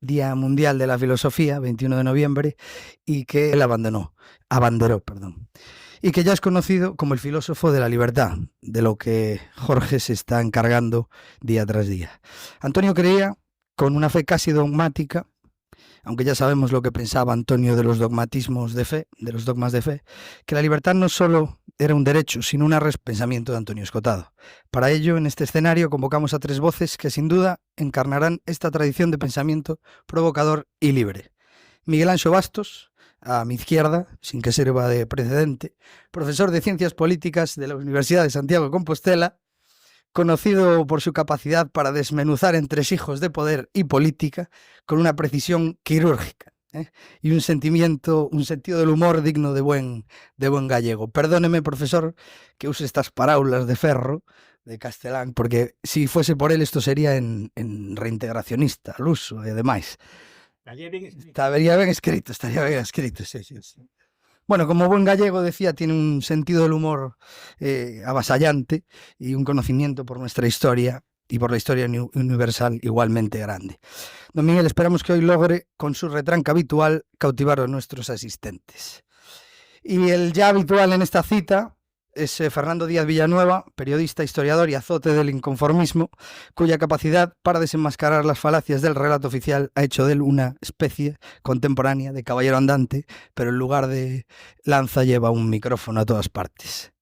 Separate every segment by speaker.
Speaker 1: Día Mundial de la Filosofía, 21 de noviembre, y que él abanderó, y que ya es conocido como el filósofo de la libertad, de lo que Jorge se está encargando día tras día. Antonio creía, con una fe casi dogmática, aunque ya sabemos lo que pensaba Antonio de los dogmatismos de fe, de los dogmas de fe, que la libertad no solo era un derecho, sino un pensamiento de Antonio Escotado. Para ello, en este escenario convocamos a tres voces que sin duda encarnarán esta tradición de pensamiento provocador y libre. Miguel Anxo Bastos, a mi izquierda, sin que sirva de precedente, profesor de Ciencias Políticas de la Universidad de Santiago de Compostela, conocido por su capacidad para desmenuzar entresijos de poder y política con una precisión quirúrgica, y un sentido del humor digno de buen gallego. Perdóneme, profesor, que use estas parábolas de ferro, de castelán, porque si fuese por él esto sería en reintegracionista, al uso e demais. Estaría bien escrito, sí. Bueno, como buen gallego, decía, tiene un sentido del humor avasallante y un conocimiento por nuestra historia y por la historia universal igualmente grande. Don Miguel, esperamos que hoy logre, con su retranca habitual, cautivar a nuestros asistentes. Y el ya habitual en esta cita es Fernando Díaz Villanueva, periodista, historiador y azote del inconformismo, cuya capacidad para desenmascarar las falacias del relato oficial ha hecho de él una especie contemporánea de caballero andante, pero en lugar de lanza lleva un micrófono a todas partes.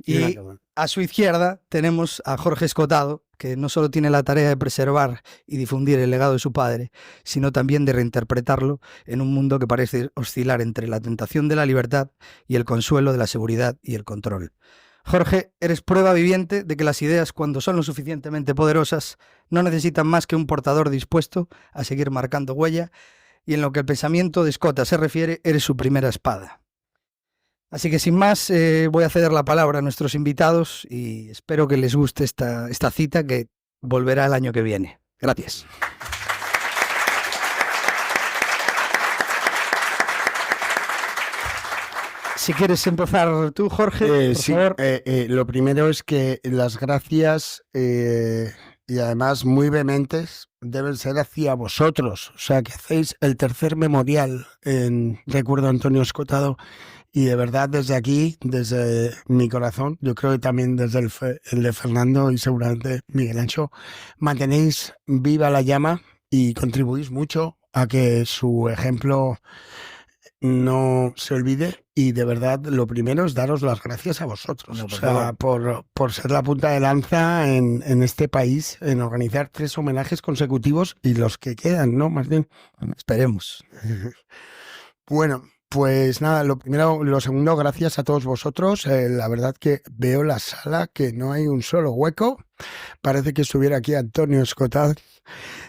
Speaker 1: Y a su izquierda tenemos a Jorge Escotado, que no solo tiene la tarea de preservar y difundir el legado de su padre, sino también de reinterpretarlo en un mundo que parece oscilar entre la tentación de la libertad y el consuelo de la seguridad y el control. Jorge, eres prueba viviente de que las ideas, cuando son lo suficientemente poderosas, no necesitan más que un portador dispuesto a seguir marcando huella, y en lo que el pensamiento de Escota se refiere, eres su primera espada. Así que sin más, voy a ceder la palabra a nuestros invitados y espero que les guste esta cita, que volverá el año que viene. Gracias. Si quieres empezar tú, Jorge, por favor.
Speaker 2: Lo primero es que las gracias, y además muy vehementes, deben ser hacia vosotros. O sea, que hacéis el tercer memorial en recuerdo a Antonio Escotado. Y de verdad, desde aquí, desde mi corazón, yo creo que también desde el de Fernando y seguramente Miguel Anxo, mantenéis viva la llama y contribuís mucho a que su ejemplo no se olvide. Y de verdad, lo primero es daros las gracias a vosotros,
Speaker 1: No,
Speaker 2: o sea, por ser la punta de lanza en este país, en organizar 3 homenajes consecutivos y los que quedan, ¿no? Más bien.
Speaker 1: Esperemos.
Speaker 2: Bueno, pues nada, lo segundo, gracias a todos vosotros. La verdad que veo la sala, que no hay un solo hueco. Parece que estuviera aquí Antonio Escotado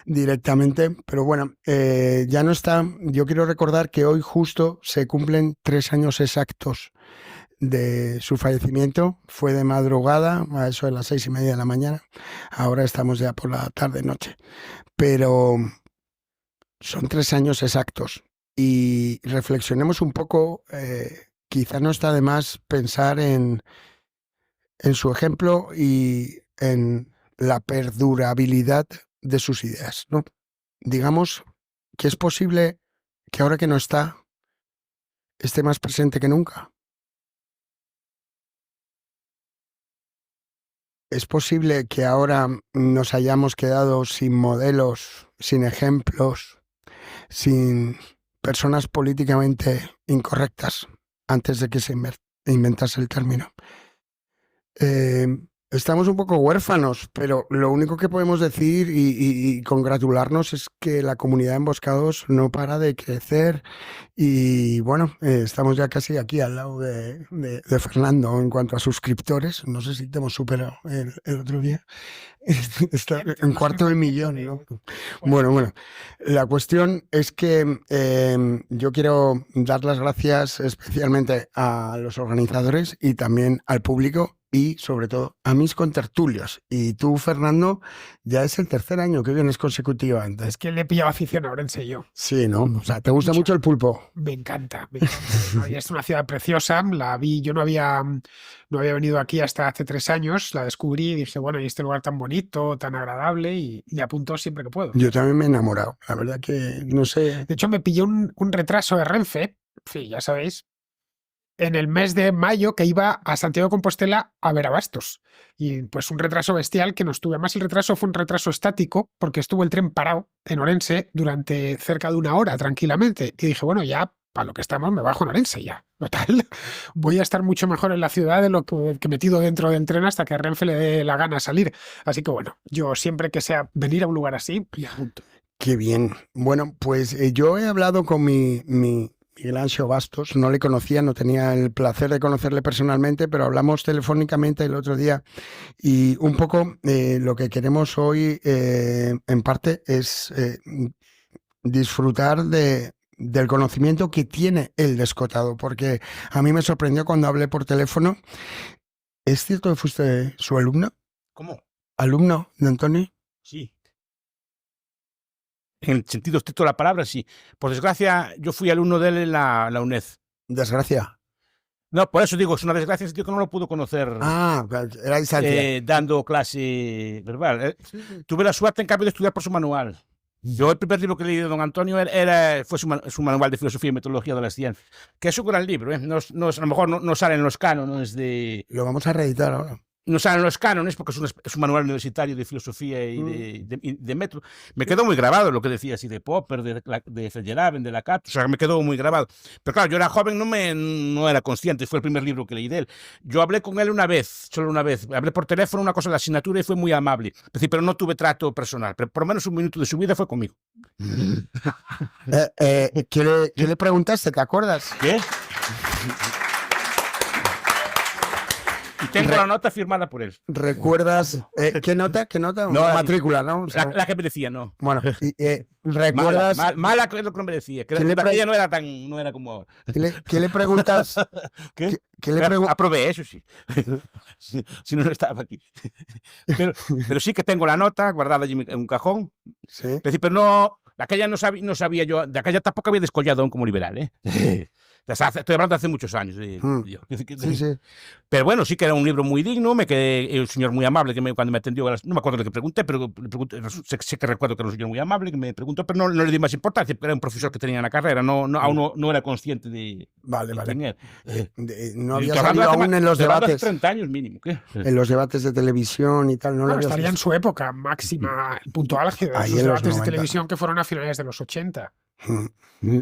Speaker 2: directamente, pero bueno, ya no está. Yo quiero recordar que hoy justo se cumplen 3 años exactos de su fallecimiento. Fue de madrugada, a eso de las 6:30 de la mañana. Ahora estamos ya por la tarde-noche. Pero son 3 años exactos. Y reflexionemos un poco, quizá no está de más pensar en su ejemplo y en la perdurabilidad de sus ideas, ¿no? Digamos que es posible que ahora que no está, esté más presente que nunca. Es posible que ahora nos hayamos quedado sin modelos, sin ejemplos, sin personas políticamente incorrectas antes de que se inventase el término. Estamos un poco huérfanos, pero lo único que podemos decir y congratularnos es que la comunidad de Emboscados no para de crecer y bueno, estamos ya casi aquí al lado de Fernando en cuanto a suscriptores. No sé si te hemos superado el otro día. Está en 250.000, ¿no? Bueno, la cuestión es que yo quiero dar las gracias especialmente a los organizadores y también al público y, sobre todo, a mis contertulios. Y tú, Fernando, ya es el tercer año que vienes consecutivamente.
Speaker 3: Es que le he pillado afición a Orense yo.
Speaker 2: Sí, ¿no? O sea, ¿te gusta mucho el pulpo?
Speaker 3: Me encanta. ¿No? Y es una ciudad preciosa. La vi, yo no había venido aquí hasta hace 3 años. La descubrí y dije, bueno, y este lugar tan bonito, tan agradable, y me apunto siempre que puedo.
Speaker 2: Yo también me he enamorado. La verdad que, no sé...
Speaker 3: De hecho, me pilló un retraso de Renfe, sí, ya sabéis, en el mes de mayo, que iba a Santiago de Compostela a ver a Bastos. Y pues un retraso bestial que no estuve. Además, el retraso fue un retraso estático porque estuvo el tren parado en Orense durante cerca de 1 hora tranquilamente. Y dije, bueno, ya para lo que estamos me bajo en Orense ya. Total, voy a estar mucho mejor en la ciudad de lo que metido dentro del tren hasta que a Renfe le dé la gana salir. Así que bueno, yo siempre que sea venir a un lugar así, me apunto.
Speaker 2: Qué bien. Bueno, pues yo he hablado con Miguel Anxo Bastos, no le conocía, no tenía el placer de conocerle personalmente, pero hablamos telefónicamente el otro día y un poco lo que queremos hoy en parte es disfrutar del conocimiento que tiene el descotado, porque a mí me sorprendió cuando hablé por teléfono. ¿Es cierto que fuiste su alumno?
Speaker 4: ¿Cómo?
Speaker 2: ¿Alumno de Antonio?
Speaker 4: Sí. En el sentido estricto de la palabra, sí. Por desgracia, yo fui alumno de él en la UNED.
Speaker 2: Desgracia.
Speaker 4: No, por eso digo, es una desgracia, es que no lo pudo conocer
Speaker 2: Ah, era distancia.
Speaker 4: dando clase verbal. Tuve la suerte, en cambio, de estudiar por su manual. Yo el primer libro que leí de don Antonio fue su manual de filosofía y metodología de las ciencias, que es un gran libro. A lo mejor no sale en los cánones de...
Speaker 2: Lo vamos a reeditar ahora.
Speaker 4: No salen los cánones porque es un manual universitario de filosofía y de método. Me quedó muy grabado lo que decía así de Popper, de Feyerabend, de Lacan, o sea, me quedó muy grabado. Pero claro, yo era joven, no era consciente, fue el primer libro que leí de él. Yo hablé con él solo una vez, hablé por teléfono, una cosa de la asignatura y fue muy amable. Es decir, pero no tuve trato personal, pero por lo menos un minuto de su vida fue conmigo.
Speaker 2: ¿Qué le preguntaste? ¿Te acuerdas?
Speaker 4: ¿Qué? Y tengo la nota firmada por él.
Speaker 2: ¿Recuerdas qué nota? ¿Qué nota?
Speaker 4: No,
Speaker 2: matrícula, ¿no? O sea,
Speaker 4: la que me decía, no.
Speaker 2: bueno, ¿recuerdas?
Speaker 4: Mala que es lo que me decía. Que ella no era como ahora.
Speaker 2: ¿Qué le preguntas?
Speaker 4: ¿Qué?
Speaker 2: ¿Qué le preguntas?
Speaker 4: Aprobé, eso sí. Si no estaba aquí. Pero sí que tengo la nota guardada allí en un cajón.
Speaker 2: Sí.
Speaker 4: Pero no, de aquella no sabía yo, de aquella tampoco había descollado aún como liberal, ¿eh? Estoy hablando de hace muchos años.
Speaker 2: Sí, sí.
Speaker 4: Pero bueno, sí que era un libro muy digno, me quedé, el señor muy amable, cuando me atendió, no me acuerdo lo que pregunté, pero sé que recuerdo que era un señor muy amable, que me preguntó, pero no le di más importancia, porque era un profesor que tenía en la carrera, aún no era consciente de quién era.
Speaker 2: No había salido aún en los debates.
Speaker 4: 30 años mínimo. ¿Qué?
Speaker 2: En los debates de televisión y tal. No
Speaker 3: estaría en su época máxima, el punto álgido de los debates de televisión que fueron a finales de los 80.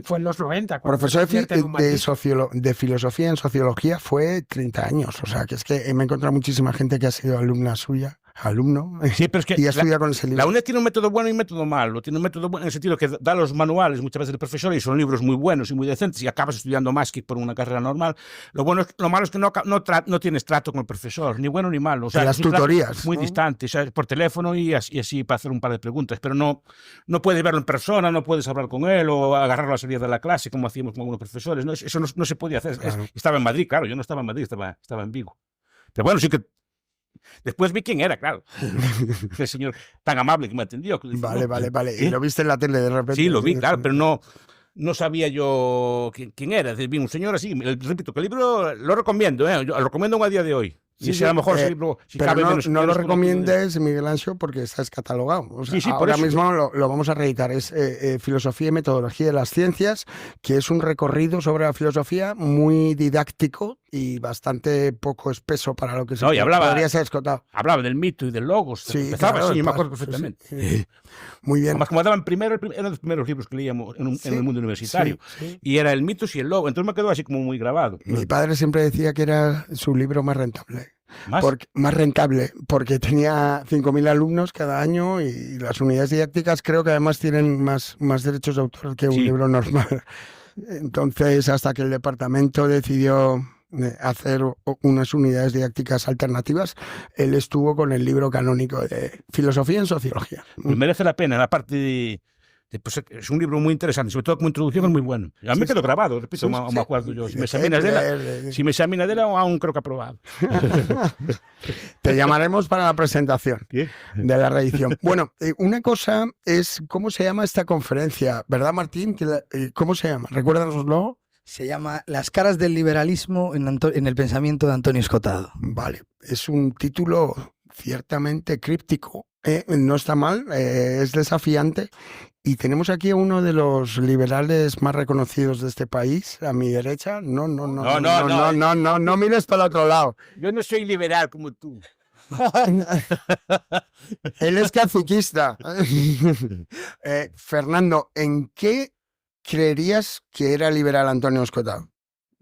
Speaker 3: Fue en los 90.
Speaker 2: Profesor de filosofía en sociología fue 30 años. O sea, que es que me he encontrado muchísima gente que ha sido alumna suya, alumno,
Speaker 4: sí, pero es que
Speaker 2: y ha estudiado con ese libro.
Speaker 4: La UNED tiene un método bueno y un método malo. Tiene un método bueno en el sentido que da los manuales muchas veces del profesor y son libros muy buenos y muy decentes y acabas estudiando más que por una carrera normal. Lo malo es que no tienes trato con el profesor, ni bueno ni malo. O sea,
Speaker 2: las tutorías.
Speaker 4: Muy distante, o sea, por teléfono y así para hacer un par de preguntas, pero no puedes verlo en persona, no puedes hablar con él o agarrarlo a salir de la clase como hacíamos con algunos profesores. Eso no se podía hacer. Claro. Estaba en Madrid, claro, yo no estaba en Madrid, estaba en Vigo. Pero bueno, sí que después vi quién era, claro. El señor tan amable que me atendió.
Speaker 2: Vale. ¿Y lo viste en la tele de repente?
Speaker 4: Sí, lo vi, claro, pero no sabía yo quién era. Es decir, vi un señor así. Repito, que el libro lo recomiendo, yo lo recomiendo aún a día de hoy. Sí, a lo mejor ese libro...
Speaker 2: pero no lo recomiendes, Miguel Anxo, porque está descatalogado. O sea, ahora mismo lo vamos a reeditar. Es Filosofía y Metodología de las Ciencias, que es un recorrido sobre la filosofía muy didáctico y bastante poco espeso para lo que podría ser escotado.
Speaker 4: Hablaba del mito y del logos.
Speaker 2: Sí,
Speaker 4: empezaba
Speaker 2: claro,
Speaker 4: así, yo me acuerdo perfectamente.
Speaker 2: Sí. Muy bien.
Speaker 4: Además, como daban eran los primeros libros que leíamos en el mundo universitario.
Speaker 2: Sí.
Speaker 4: Y era el mito y el logo. Entonces me quedó así como muy grabado.
Speaker 2: Mi padre siempre decía que era su libro más rentable.
Speaker 4: ¿Más
Speaker 2: rentable, porque tenía 5.000 alumnos cada año y las unidades didácticas creo que además tienen más derechos de autor que un libro normal. Entonces, hasta que el departamento decidió hacer unas unidades didácticas alternativas, él estuvo con el libro canónico de Filosofía en Sociología.
Speaker 4: Pues merece la pena, la parte Pues es un libro muy interesante, sobre todo como introducción es muy bueno. A mí me quedó grabado, repito, me acuerdo yo. Si me examinas de él, aún creo que aprobado.
Speaker 2: Te llamaremos para la presentación
Speaker 4: ¿Qué?
Speaker 2: de la reedición. Bueno, una cosa es, ¿cómo se llama esta conferencia? ¿Verdad, Martín? ¿Cómo se llama? Recuérdanoslo.
Speaker 1: Se llama Las caras del liberalismo en el pensamiento de Antonio Escotado.
Speaker 2: Vale, es un título ciertamente críptico. No está mal, es desafiante. Y tenemos aquí a uno de los liberales más reconocidos de este país, a mi derecha. No mires para el otro lado.
Speaker 4: Yo no soy liberal como tú.
Speaker 2: Él es caciquista. Fernando, ¿en qué creerías que era liberal Antonio Escotado?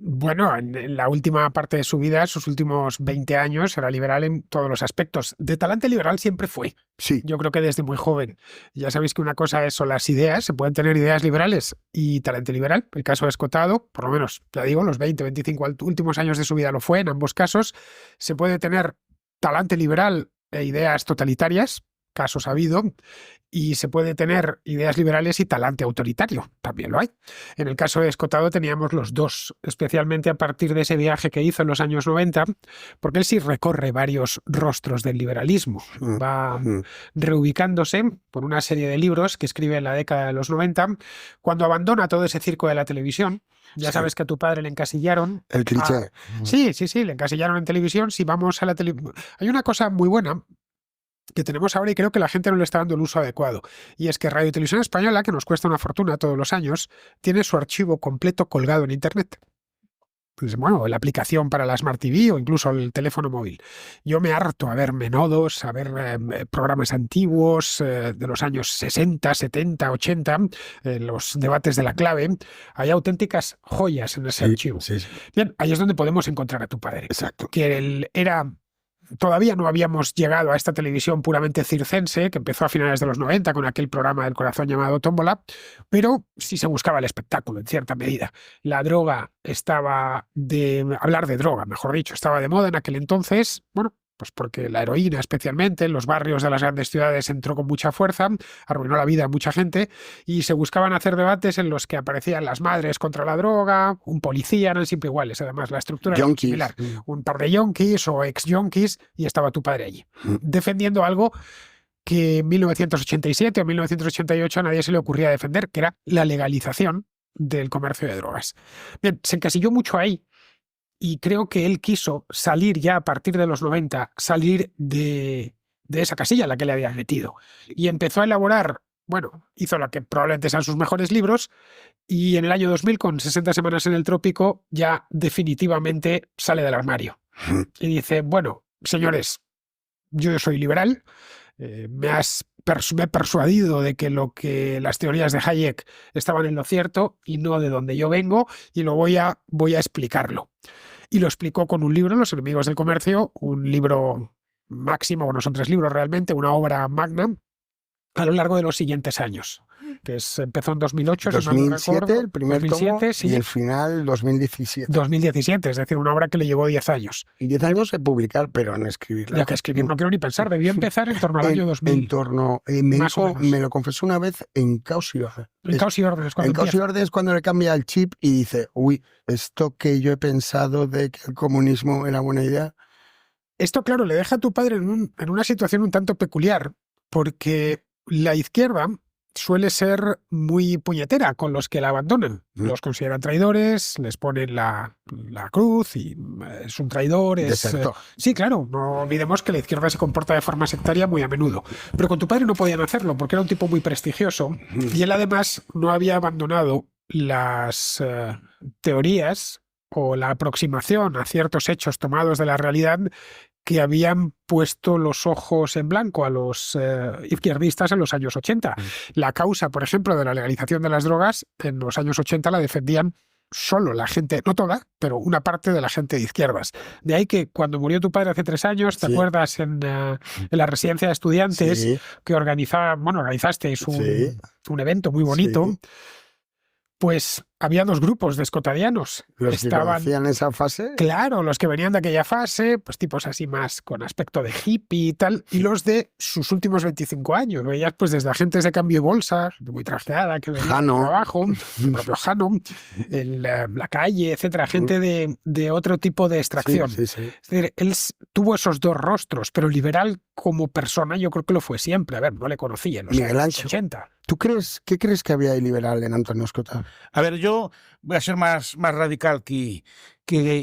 Speaker 3: Bueno, en la última parte de su vida, sus últimos 20 años, era liberal en todos los aspectos. De talante liberal siempre fue.
Speaker 2: Sí.
Speaker 3: Yo creo que desde muy joven. Ya sabéis que una cosa son las ideas, se pueden tener ideas liberales y talante liberal. El caso de Escotado, por lo menos, ya digo, los 20, 25 últimos años de su vida lo fue en ambos casos. Se puede tener talante liberal e ideas totalitarias, casos ha habido, y se puede tener ideas liberales y talante autoritario, también lo hay. En el caso de Escotado teníamos los dos, especialmente a partir de ese viaje que hizo en los años 90, porque él sí recorre varios rostros del liberalismo, va reubicándose por una serie de libros que escribe en la década de los 90, cuando abandona todo ese circo de la televisión. Ya sabes que a tu padre le encasillaron.
Speaker 2: El cliché.
Speaker 3: Sí, le encasillaron en televisión. Si vamos a la televisión... Hay una cosa muy buena que tenemos ahora y creo que la gente no le está dando el uso adecuado. Y es que Radio y Televisión Española, que nos cuesta una fortuna todos los años, tiene su archivo completo colgado en Internet. Pues bueno, la aplicación para la Smart TV o incluso el teléfono móvil. Yo me harto a ver menodos, a ver programas antiguos de los años 60, 70, 80, los debates de la clave. Hay auténticas joyas en ese archivo.
Speaker 2: Sí.
Speaker 3: Bien, ahí es donde podemos encontrar a tu padre.
Speaker 2: Exacto.
Speaker 3: Que él era... Todavía no habíamos llegado a esta televisión puramente circense, que empezó a finales de los 90 con aquel programa del corazón llamado Tómbola, pero sí se buscaba el espectáculo en cierta medida. La droga hablar de droga, mejor dicho, estaba de moda en aquel entonces, bueno, pues porque la heroína especialmente en los barrios de las grandes ciudades entró con mucha fuerza, arruinó la vida a mucha gente y se buscaban hacer debates en los que aparecían las madres contra la droga, un policía, eran siempre iguales, además la estructura era similar, un par de yonkis o ex-yonkis y estaba tu padre allí, defendiendo algo que en 1987 o 1988 a nadie se le ocurría defender, que era la legalización del comercio de drogas. Bien, se encasilló mucho ahí. Y creo que él quiso salir ya a partir de los 90, salir de esa casilla en la que le habían metido. Y empezó a elaborar, bueno, hizo lo que probablemente sean sus mejores libros, y en el año 2000, con 60 semanas en el trópico, ya definitivamente sale del armario. Y dice, bueno, señores, yo soy liberal, me he persuadido de que las teorías de Hayek estaban en lo cierto y no de donde yo vengo, y lo voy a explicarlo. Y lo explicó con un libro, Los enemigos del comercio, un libro máximo, bueno, son 3 libros realmente, una obra magna, a lo largo de los siguientes años. Empezó en 2008,
Speaker 2: 2007, el primer
Speaker 3: 2007,
Speaker 2: tomo,
Speaker 3: sí.
Speaker 2: Y el final 2017.
Speaker 3: 2017, es decir, una obra que le llevó 10 años.
Speaker 2: Y 10 años de publicar, pero en escribirla.
Speaker 3: Ya que escribir no quiero ni pensar, debió empezar en torno al año 2000.
Speaker 2: Me lo confesó una vez en Caos y Orden.
Speaker 3: En Caos y Orden es cuando
Speaker 2: En Caos y Orden es cuando le cambia el chip y dice, uy, esto que yo he pensado de que el comunismo era buena idea.
Speaker 3: Esto, claro, le deja a tu padre en una situación un tanto peculiar, porque la izquierda suele ser muy puñetera con los que la abandonan. Los consideran traidores, les ponen la cruz y es un traidor. Sí, claro, no olvidemos que la izquierda se comporta de forma sectaria muy a menudo. Pero con tu padre no podían hacerlo porque era un tipo muy prestigioso y él además no había abandonado las teorías o la aproximación a ciertos hechos tomados de la realidad que habían puesto los ojos en blanco a los izquierdistas en los años 80. La causa, por ejemplo, de la legalización de las drogas en los años 80 la defendían solo la gente, no toda, pero una parte de la gente de izquierdas. De ahí que cuando murió tu padre hace 3 años, ¿te acuerdas en la residencia de estudiantes que organizasteis un evento muy bonito? Pues había dos grupos de escotadianos.
Speaker 2: Los que conocían esa fase.
Speaker 3: Claro, los que venían de aquella fase, pues tipos así más con aspecto de hippie y tal, y los de sus últimos 25 años. Veías pues desde agentes de cambio de bolsa, muy trajeada, que venía de
Speaker 2: Jano.
Speaker 3: trabajo, el propio Jano, la calle, etcétera, gente de otro tipo de extracción.
Speaker 2: Sí, sí, sí.
Speaker 3: Es decir, él tuvo esos dos rostros, pero liberal como persona yo creo que lo fue siempre. A ver, no le conocía en los
Speaker 2: Miguel
Speaker 3: años
Speaker 2: Ancho.
Speaker 3: 80.
Speaker 2: ¿Qué crees que había de liberal en Antonio Escota?
Speaker 4: A ver, yo voy a ser más radical que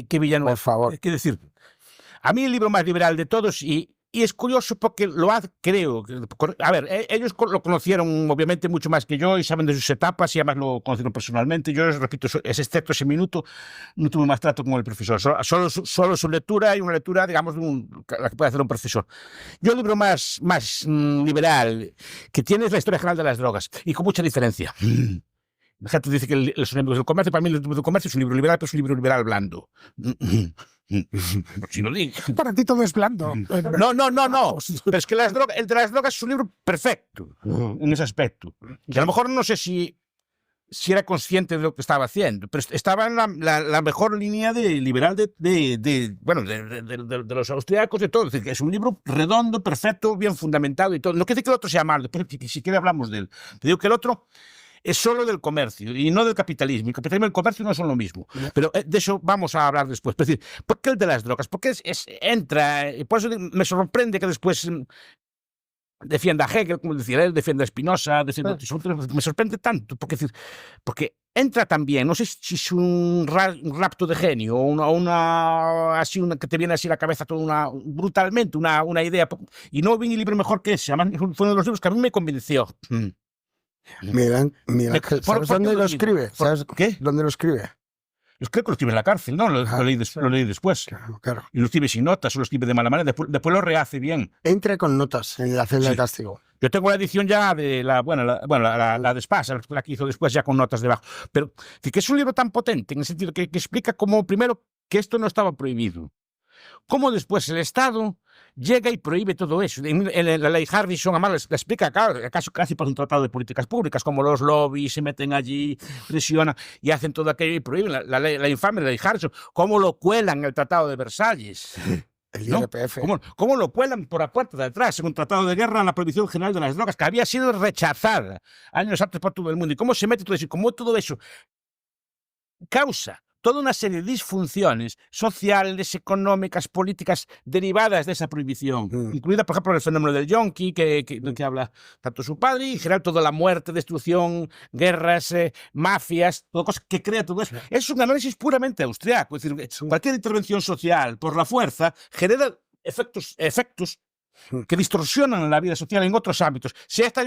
Speaker 4: Villanueva.
Speaker 2: Por favor.
Speaker 4: Quiero decir, a mí el libro más liberal de todos, y es curioso porque creo, a ver, ellos lo conocieron obviamente mucho más que yo y saben de sus etapas y además lo conocieron personalmente. Yo les repito, excepto ese minuto, no tuve más trato con el profesor. Solo su lectura y una lectura, digamos, la que puede hacer un profesor. Yo el libro más liberal que tiene es la historia general de las drogas y con mucha diferencia. La gente dice que los enemigos del comercio, para mí el libro del comercio es un libro liberal, pero es un libro liberal blando. Si no digo.
Speaker 3: Para ti todo es blando.
Speaker 4: No. Pero es que el de las drogas es un libro perfecto en ese aspecto. Que a lo mejor no sé si era consciente de lo que estaba haciendo, pero estaba en la mejor línea de liberal de los austríacos, de todo. Es decir, que es un libro redondo, perfecto, bien fundamentado y todo. No quiere decir que el otro sea malo, después si quiere hablamos de él. Te digo que el otro es solo del comercio y no del capitalismo. El capitalismo y el comercio no son lo mismo. Pero de eso vamos a hablar después. Es decir, ¿por qué el de las drogas? Porque entra, y por eso me sorprende que después defienda a Hegel, como decía él, defienda a Spinoza, me sorprende tanto, porque entra también, no sé si es un rapto de genio o así que te viene así a la cabeza toda brutalmente una idea, y no vi ni libro mejor que ese. Además fue uno de los libros que a mí me convenció.
Speaker 2: Mira, ¿sabes dónde lo escribe? ¿Sabes
Speaker 4: qué?
Speaker 2: ¿Dónde lo escribe?
Speaker 4: Creo que lo escribe en la cárcel, ¿no? Lo leí después.
Speaker 2: Claro.
Speaker 4: Y lo escribe sin notas, o lo escribe de mala manera. Después lo rehace bien.
Speaker 2: Entra con notas en la celda de castigo.
Speaker 4: Yo tengo la edición ya de la de Espasa, la que hizo después ya con notas debajo. Pero que es un libro tan potente en el sentido que explica cómo, primero, que esto no estaba prohibido. Cómo después el Estado llega y prohíbe todo eso. En la ley Harbison, además, la explica, claro, casi por un tratado de políticas públicas, como los lobbies se meten allí, presionan y hacen todo aquello y prohíben. La infame ley Harbison, cómo lo cuelan en el Tratado de Versalles.
Speaker 2: El
Speaker 4: ¿no?
Speaker 2: IRPF.
Speaker 4: ¿Cómo lo cuelan por la puerta de atrás en un tratado de guerra en la prohibición general de las drogas, que había sido rechazada años antes por todo el mundo? ¿Y cómo se mete todo eso? Y cómo todo eso causa toda una serie de disfunciones sociales, económicas, políticas derivadas de esa prohibición, incluida, por ejemplo, el fenómeno del yonki, del que habla tanto su padre, y en general toda la muerte, destrucción, guerras, mafias, todo cosas que crea todo eso. Es un análisis puramente austriaco. Es decir, cualquier intervención social por la fuerza genera efectos que distorsionan la vida social en otros ámbitos. Sea esta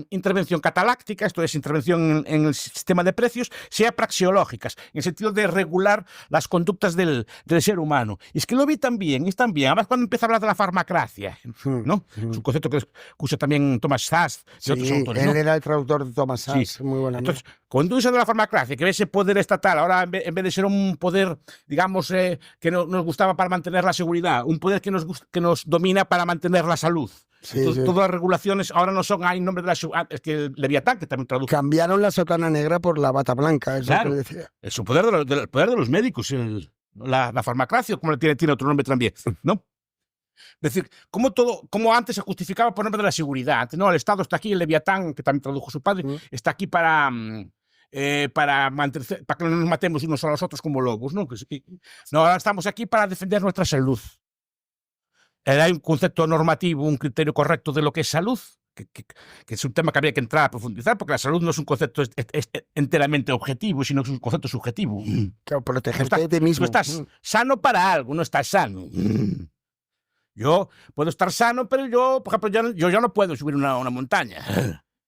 Speaker 4: intervención cataláctica, esto es intervención en el sistema de precios, sea praxeológicas, en el sentido de regular las conductas del ser humano. Y es que lo vi también, además cuando empieza a hablar de la farmacracia, ¿no? Es un concepto que usa también Thomas Sachs y otros autores, ¿no?
Speaker 2: Él era el traductor de Thomas Sachs,
Speaker 4: sí.
Speaker 2: Muy buena.
Speaker 4: Entonces, cuando usa de la farmacracia, que ese poder estatal, ahora en vez de ser un poder, digamos, que nos gustaba para mantener la seguridad, un poder que nos domina para mantener la salud. Todas las regulaciones ahora no son en nombre de la seguridad. Es que el Leviatán, que también traduce.
Speaker 2: Cambiaron la sotana negra por la bata blanca, es
Speaker 4: claro,
Speaker 2: lo que decía.
Speaker 4: Es un poder del poder de los médicos, la farmacracia, como tiene otro nombre también, ¿no? Es decir, como antes se justificaba por nombre de la seguridad. No, el Estado está aquí, el Leviatán, que también tradujo su padre, está aquí para que no nos matemos unos a los otros como lobos, ¿no? No, ahora estamos aquí para defender nuestra salud. Hay un concepto normativo, un criterio correcto de lo que es salud, que es un tema que habría que entrar a profundizar, porque la salud no es un concepto enteramente objetivo, sino que es un concepto subjetivo.
Speaker 2: Claro, protegerte de ti mismo.
Speaker 4: Tú estás sano para algo, no estás sano. Yo puedo estar sano, pero yo, por ejemplo, yo ya no puedo subir una montaña.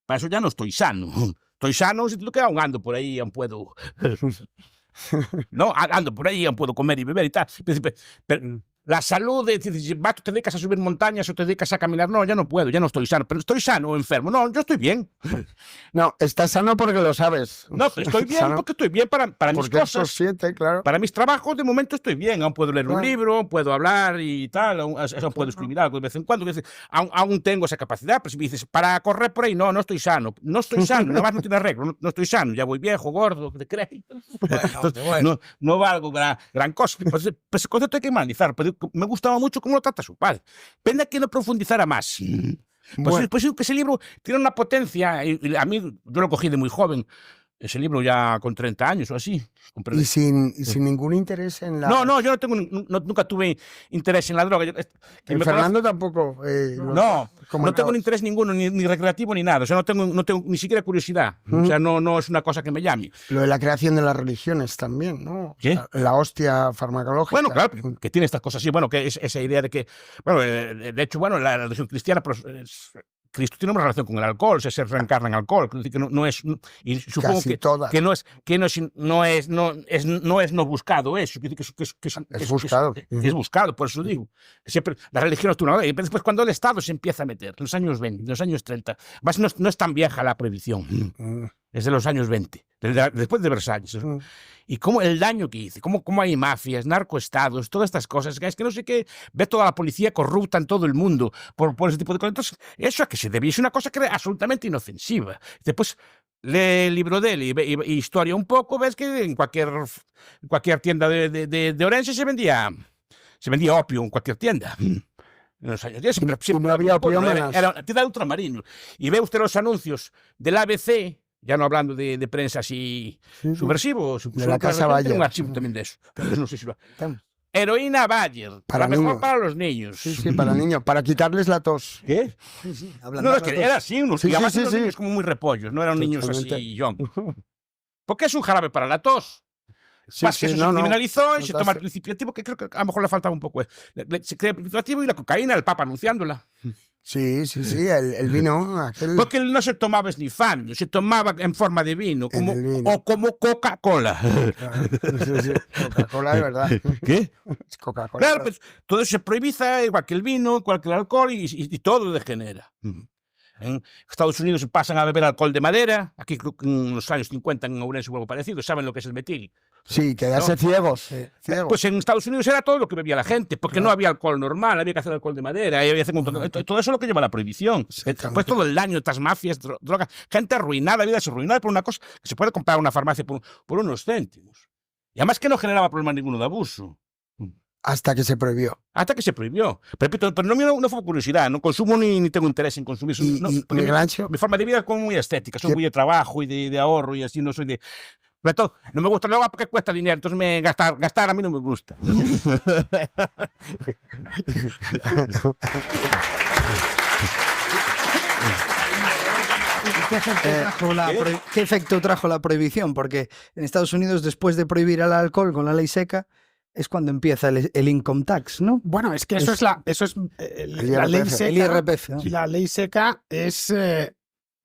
Speaker 4: Para eso ya no estoy sano. Estoy sano si lo que aún ando por ahí, aún puedo... No, ando por ahí, aún puedo comer y beber y tal. Pero la salud, tú te dedicas a subir montañas o te dedicas a caminar. No, ya no puedo, ya no estoy sano. Pero estoy sano o enfermo. No, yo estoy bien.
Speaker 2: No, estás sano porque lo sabes.
Speaker 4: No, estoy bien
Speaker 2: Sano
Speaker 4: porque estoy bien para mis
Speaker 2: porque eso
Speaker 4: cosas.
Speaker 2: siente, claro.
Speaker 4: Para mis trabajos, de momento estoy bien. Aún puedo leer un
Speaker 2: Claro.
Speaker 4: libro, puedo hablar y tal. Aún puedo escribir algo de vez en cuando. Aún tengo esa capacidad. Pero si me dices, para correr por ahí, no estoy sano. No estoy sano, nada más no tiene arreglo. No estoy sano. Ya voy viejo, gordo, de crédito. No valgo gran cosa. Pues ese concepto hay que analizar. Pero me gustaba mucho cómo lo trata su padre. Pena que no profundizara más.
Speaker 2: Bueno.
Speaker 4: Pues ese libro tiene una potencia. Y a mí, yo lo cogí de muy joven. Ese libro ya con 30 años o así.
Speaker 2: Y sin ningún interés en la...
Speaker 4: No, yo nunca tuve interés en la droga.
Speaker 2: Fernando tampoco.
Speaker 4: No tengo interés ninguno, ni recreativo ni nada. O sea, no tengo ni siquiera curiosidad. O sea, no es una cosa que me llame.
Speaker 2: Lo de la creación de las religiones también, ¿no?
Speaker 4: ¿Qué?
Speaker 2: La hostia farmacológica.
Speaker 4: Bueno, claro, que tiene estas cosas así. Bueno, que es esa idea de que... Bueno, de hecho, bueno, la religión cristiana... Pues, Cristo tiene una relación con el alcohol, o sea, se reencarna en alcohol, que no es, y supongo que no es no buscado eso,
Speaker 2: Es buscado.
Speaker 4: Es buscado, por eso digo. Siempre la religión es una, y después cuando el Estado se empieza a meter, en los años 20, en los años 30, no es tan vieja la prohibición, es de los años 20, después de Versalles. Y cómo el daño que hice, cómo hay mafias, narcoestados, todas estas cosas, es que no sé qué, ve toda la policía corrupta en todo el mundo por ese tipo de cosas. Entonces, eso a que se debía, es una cosa que era absolutamente inofensiva. Después, lee el libro de él y historia un poco, ves que en cualquier tienda de Orense se vendía opio, en cualquier tienda. En los años 10 siempre
Speaker 2: no había opio,
Speaker 4: era una tienda de ultramarinos. Y ve usted los anuncios del ABC, ya no hablando de prensa así subversivo,
Speaker 2: de la Casa Bayer.
Speaker 4: Tengo un archivo también de eso. No sé si lo... Heroína Bayer,
Speaker 2: para
Speaker 4: mejor
Speaker 2: niños.
Speaker 4: para los niños.
Speaker 2: Sí, para niños, para quitarles la tos.
Speaker 4: ¿Qué? No, es que era así, unos niños como muy repollos, no eran niños así, young. Porque es un jarabe para la tos. Que eso se criminalizó y se toma el principiativo, que creo que a lo mejor le faltaba un poco. Se crea el principiativo y la cocaína, el Papa anunciándola.
Speaker 2: Sí, el vino.
Speaker 4: Porque no se tomaba snifando, se tomaba en forma de vino, o como Coca-Cola.
Speaker 2: Coca-Cola, de verdad.
Speaker 4: ¿Qué?
Speaker 2: Es Coca-Cola.
Speaker 4: Claro, pues todo eso se prohibiza, igual que el vino, igual que el alcohol, y todo degenera. En Estados Unidos se pasan a beber alcohol de madera. Aquí en los años 50 en Ourense o algo parecido. ¿Saben lo que es el metil?
Speaker 2: Sí, quedarse ciegos.
Speaker 4: Pues en Estados Unidos era todo lo que bebía la gente, porque no había alcohol normal, había que hacer alcohol de madera, había que hacer todo eso es lo que lleva a la prohibición. Pues todo el daño, estas mafias, drogas, gente arruinada, vidas arruinadas por una cosa que se puede comprar en una farmacia por unos céntimos. Y además que no generaba problema ninguno de abuso.
Speaker 2: Hasta que se prohibió.
Speaker 4: Pero repito, pero no fue curiosidad, no consumo ni tengo interés en consumir. Mi forma de vida es como muy estética, soy muy de trabajo y de ahorro y así, no soy de... Sobre todo, no me gusta la droga porque cuesta dinero, entonces gastar a mí no me gusta.
Speaker 1: ¿Qué efecto trajo la prohibición? Porque en Estados Unidos, después de prohibir el alcohol con la ley seca, es cuando empieza el income tax, ¿no?
Speaker 3: Bueno, es que la ley seca.
Speaker 1: El IRPF, ¿no?
Speaker 3: La ley seca es,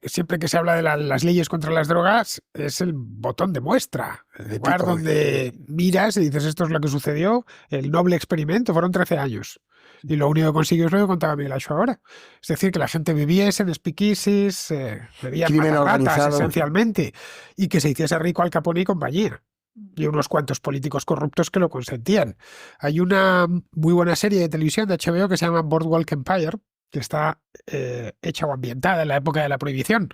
Speaker 3: siempre que se habla de las leyes contra las drogas, es el botón de muestra. El lugar donde miras y dices, esto es lo que sucedió, el noble experimento, fueron 13 años. Y lo único que consiguió es lo que contaba Miguel Acho ahora. Es decir, que la gente viviese en speakeasies, bebía ratas esencialmente, y que se hiciese rico Al Capone y compañía. Y unos cuantos políticos corruptos que lo consentían. Hay una muy buena serie de televisión de HBO que se llama Boardwalk Empire, que está hecha o ambientada en la época de la prohibición.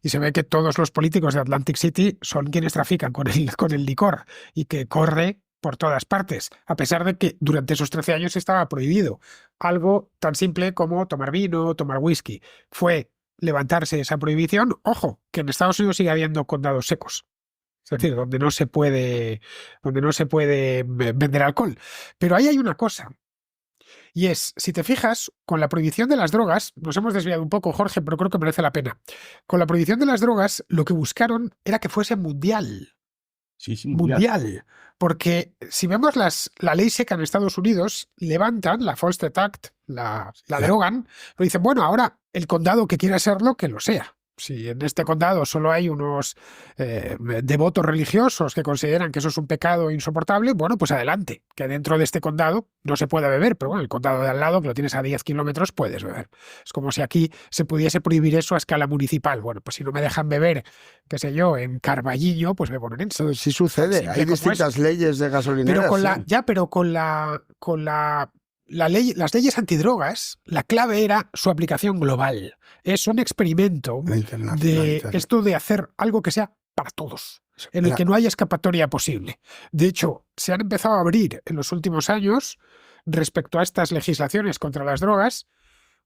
Speaker 3: Y se ve que todos los políticos de Atlantic City son quienes trafican con el licor y que corre por todas partes, a pesar de que durante esos 13 años estaba prohibido. Algo tan simple como tomar vino, tomar whisky. Fue levantarse esa prohibición. Ojo, que en Estados Unidos sigue habiendo condados secos. Es decir, donde no se puede vender alcohol. Pero ahí hay una cosa. Y es, si te fijas, con la prohibición de las drogas, nos hemos desviado un poco, Jorge, pero creo que merece la pena. Con la prohibición de las drogas, lo que buscaron era que fuese mundial.
Speaker 4: Sí,
Speaker 3: mundial. Porque si vemos la ley seca en Estados Unidos, levantan la Foster Act, la derogan, pero dicen, bueno, ahora el condado que quiera serlo, que lo sea. Si en este condado solo hay unos devotos religiosos que consideran que eso es un pecado insoportable, bueno, pues adelante, que dentro de este condado no se puede beber, pero bueno, el condado de al lado, que lo tienes a 10 kilómetros, puedes beber. Es como si aquí se pudiese prohibir eso a escala municipal. Bueno, pues si no me dejan beber, qué sé yo, en Carballiño, pues me ponen en
Speaker 2: Eso sí sucede.
Speaker 3: Simple
Speaker 2: Hay
Speaker 3: como
Speaker 2: distintas leyes de gasolineras.
Speaker 3: pero con
Speaker 2: sí.
Speaker 3: la ley, las leyes antidrogas, la clave era su aplicación global. Es un experimento
Speaker 2: La
Speaker 3: de
Speaker 2: internacionalización.
Speaker 3: esto de hacer algo que sea para todos, en el que no haya escapatoria posible. De hecho, se han empezado a abrir en los últimos años, respecto a estas legislaciones contra las drogas,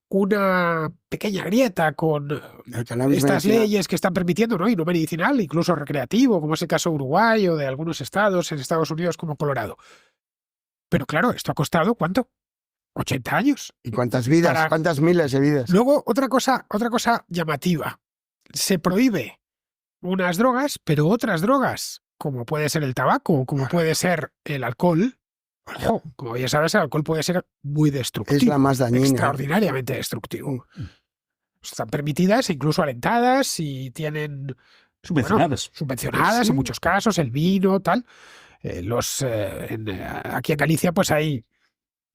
Speaker 3: una pequeña grieta con
Speaker 2: El cannabis
Speaker 3: estas
Speaker 2: medicinal.
Speaker 3: leyes que están permitiendo, ¿no? Y no medicinal, incluso recreativo, como es el caso de Uruguay o de algunos estados en Estados Unidos como Colorado. Pero claro, esto ha costado, ¿cuánto? 80 años.
Speaker 2: ¿Y cuántas vidas?
Speaker 3: Para-
Speaker 2: ¿Cuántas miles de vidas?
Speaker 3: Luego, otra cosa llamativa. Se prohíbe unas drogas, pero otras drogas, como puede ser el tabaco, como puede ser el alcohol. Ojo, como ya sabes, el alcohol puede ser muy destructivo.
Speaker 2: Es la más dañina.
Speaker 3: Extraordinariamente destructivo. Están permitidas, incluso alentadas, y tienen
Speaker 4: Subvencionadas.
Speaker 3: subvencionadas
Speaker 2: Sí.
Speaker 3: en muchos casos, el vino, tal. Aquí en Galicia pues hay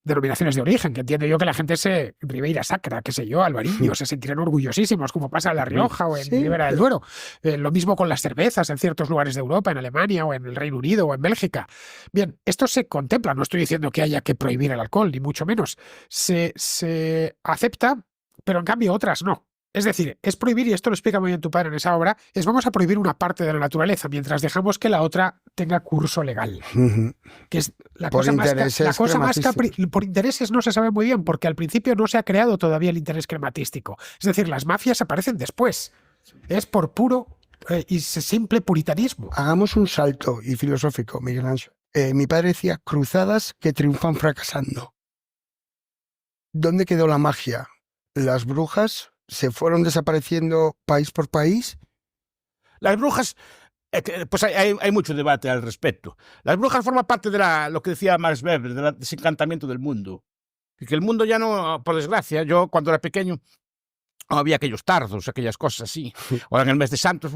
Speaker 3: denominaciones de origen, que entiendo yo que la gente Ribeira Sacra, qué sé yo, Albariño, se sentirán orgullosísimos, como pasa en La Rioja o en
Speaker 2: Sí,
Speaker 3: Ribera del Duero. Lo mismo con las cervezas en ciertos lugares de Europa, en Alemania o en el Reino Unido o en Bélgica. Bien, esto se contempla, no estoy diciendo que haya que prohibir el alcohol, ni mucho menos. Se acepta, pero en cambio otras no. Es decir, es prohibir, y esto lo explica muy bien tu padre en esa obra, es vamos a prohibir una parte de la naturaleza mientras dejamos que la otra tenga curso legal.
Speaker 2: Ujú.
Speaker 3: Que es la
Speaker 2: Por
Speaker 3: cosa más,
Speaker 2: intereses
Speaker 3: la cosa más
Speaker 2: crematísticos.
Speaker 3: por intereses no se sabe muy bien, porque al principio no se ha creado todavía el interés crematístico. Es decir, las mafias aparecen después. Es por puro y simple puritanismo.
Speaker 2: Hagamos un salto y filosófico, Miguel Ángel. Mi padre decía cruzadas que triunfan fracasando. ¿Dónde quedó la magia? ¿Las brujas se fueron desapareciendo país por país?
Speaker 4: Las brujas, pues hay mucho debate al respecto. Las brujas forman parte de lo que decía Max Weber, del desencantamiento del mundo. Y que el mundo ya no, por desgracia, yo cuando era pequeño no había aquellos tardos, aquellas cosas así. Ahora en el mes de Santos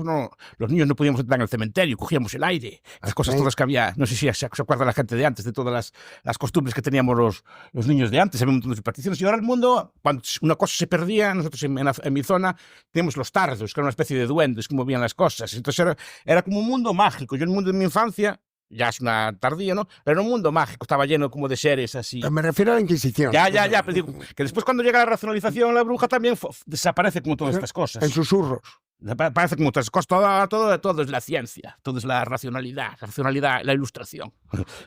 Speaker 4: los niños no podíamos entrar en el cementerio, cogíamos el aire, las cosas todas que había. No sé si se acuerda la gente de antes, de todas las costumbres que teníamos los niños de antes, había un montón de supersticiones. Y ahora el mundo, cuando una cosa se perdía, nosotros en mi zona teníamos los tardos, que era una especie de duendes que movían las cosas. Entonces era como un mundo mágico. Yo en el mundo de mi infancia, ya es una tardía, ¿no? Pero era un mundo mágico, estaba lleno como de seres así.
Speaker 2: Me refiero a la Inquisición.
Speaker 4: Ya, pero digo que después cuando llega la racionalización, la bruja también desaparece como todas estas cosas.
Speaker 2: En susurros.
Speaker 4: Parece como todas estas cosas, todo es la ciencia, todo es la racionalidad, la ilustración.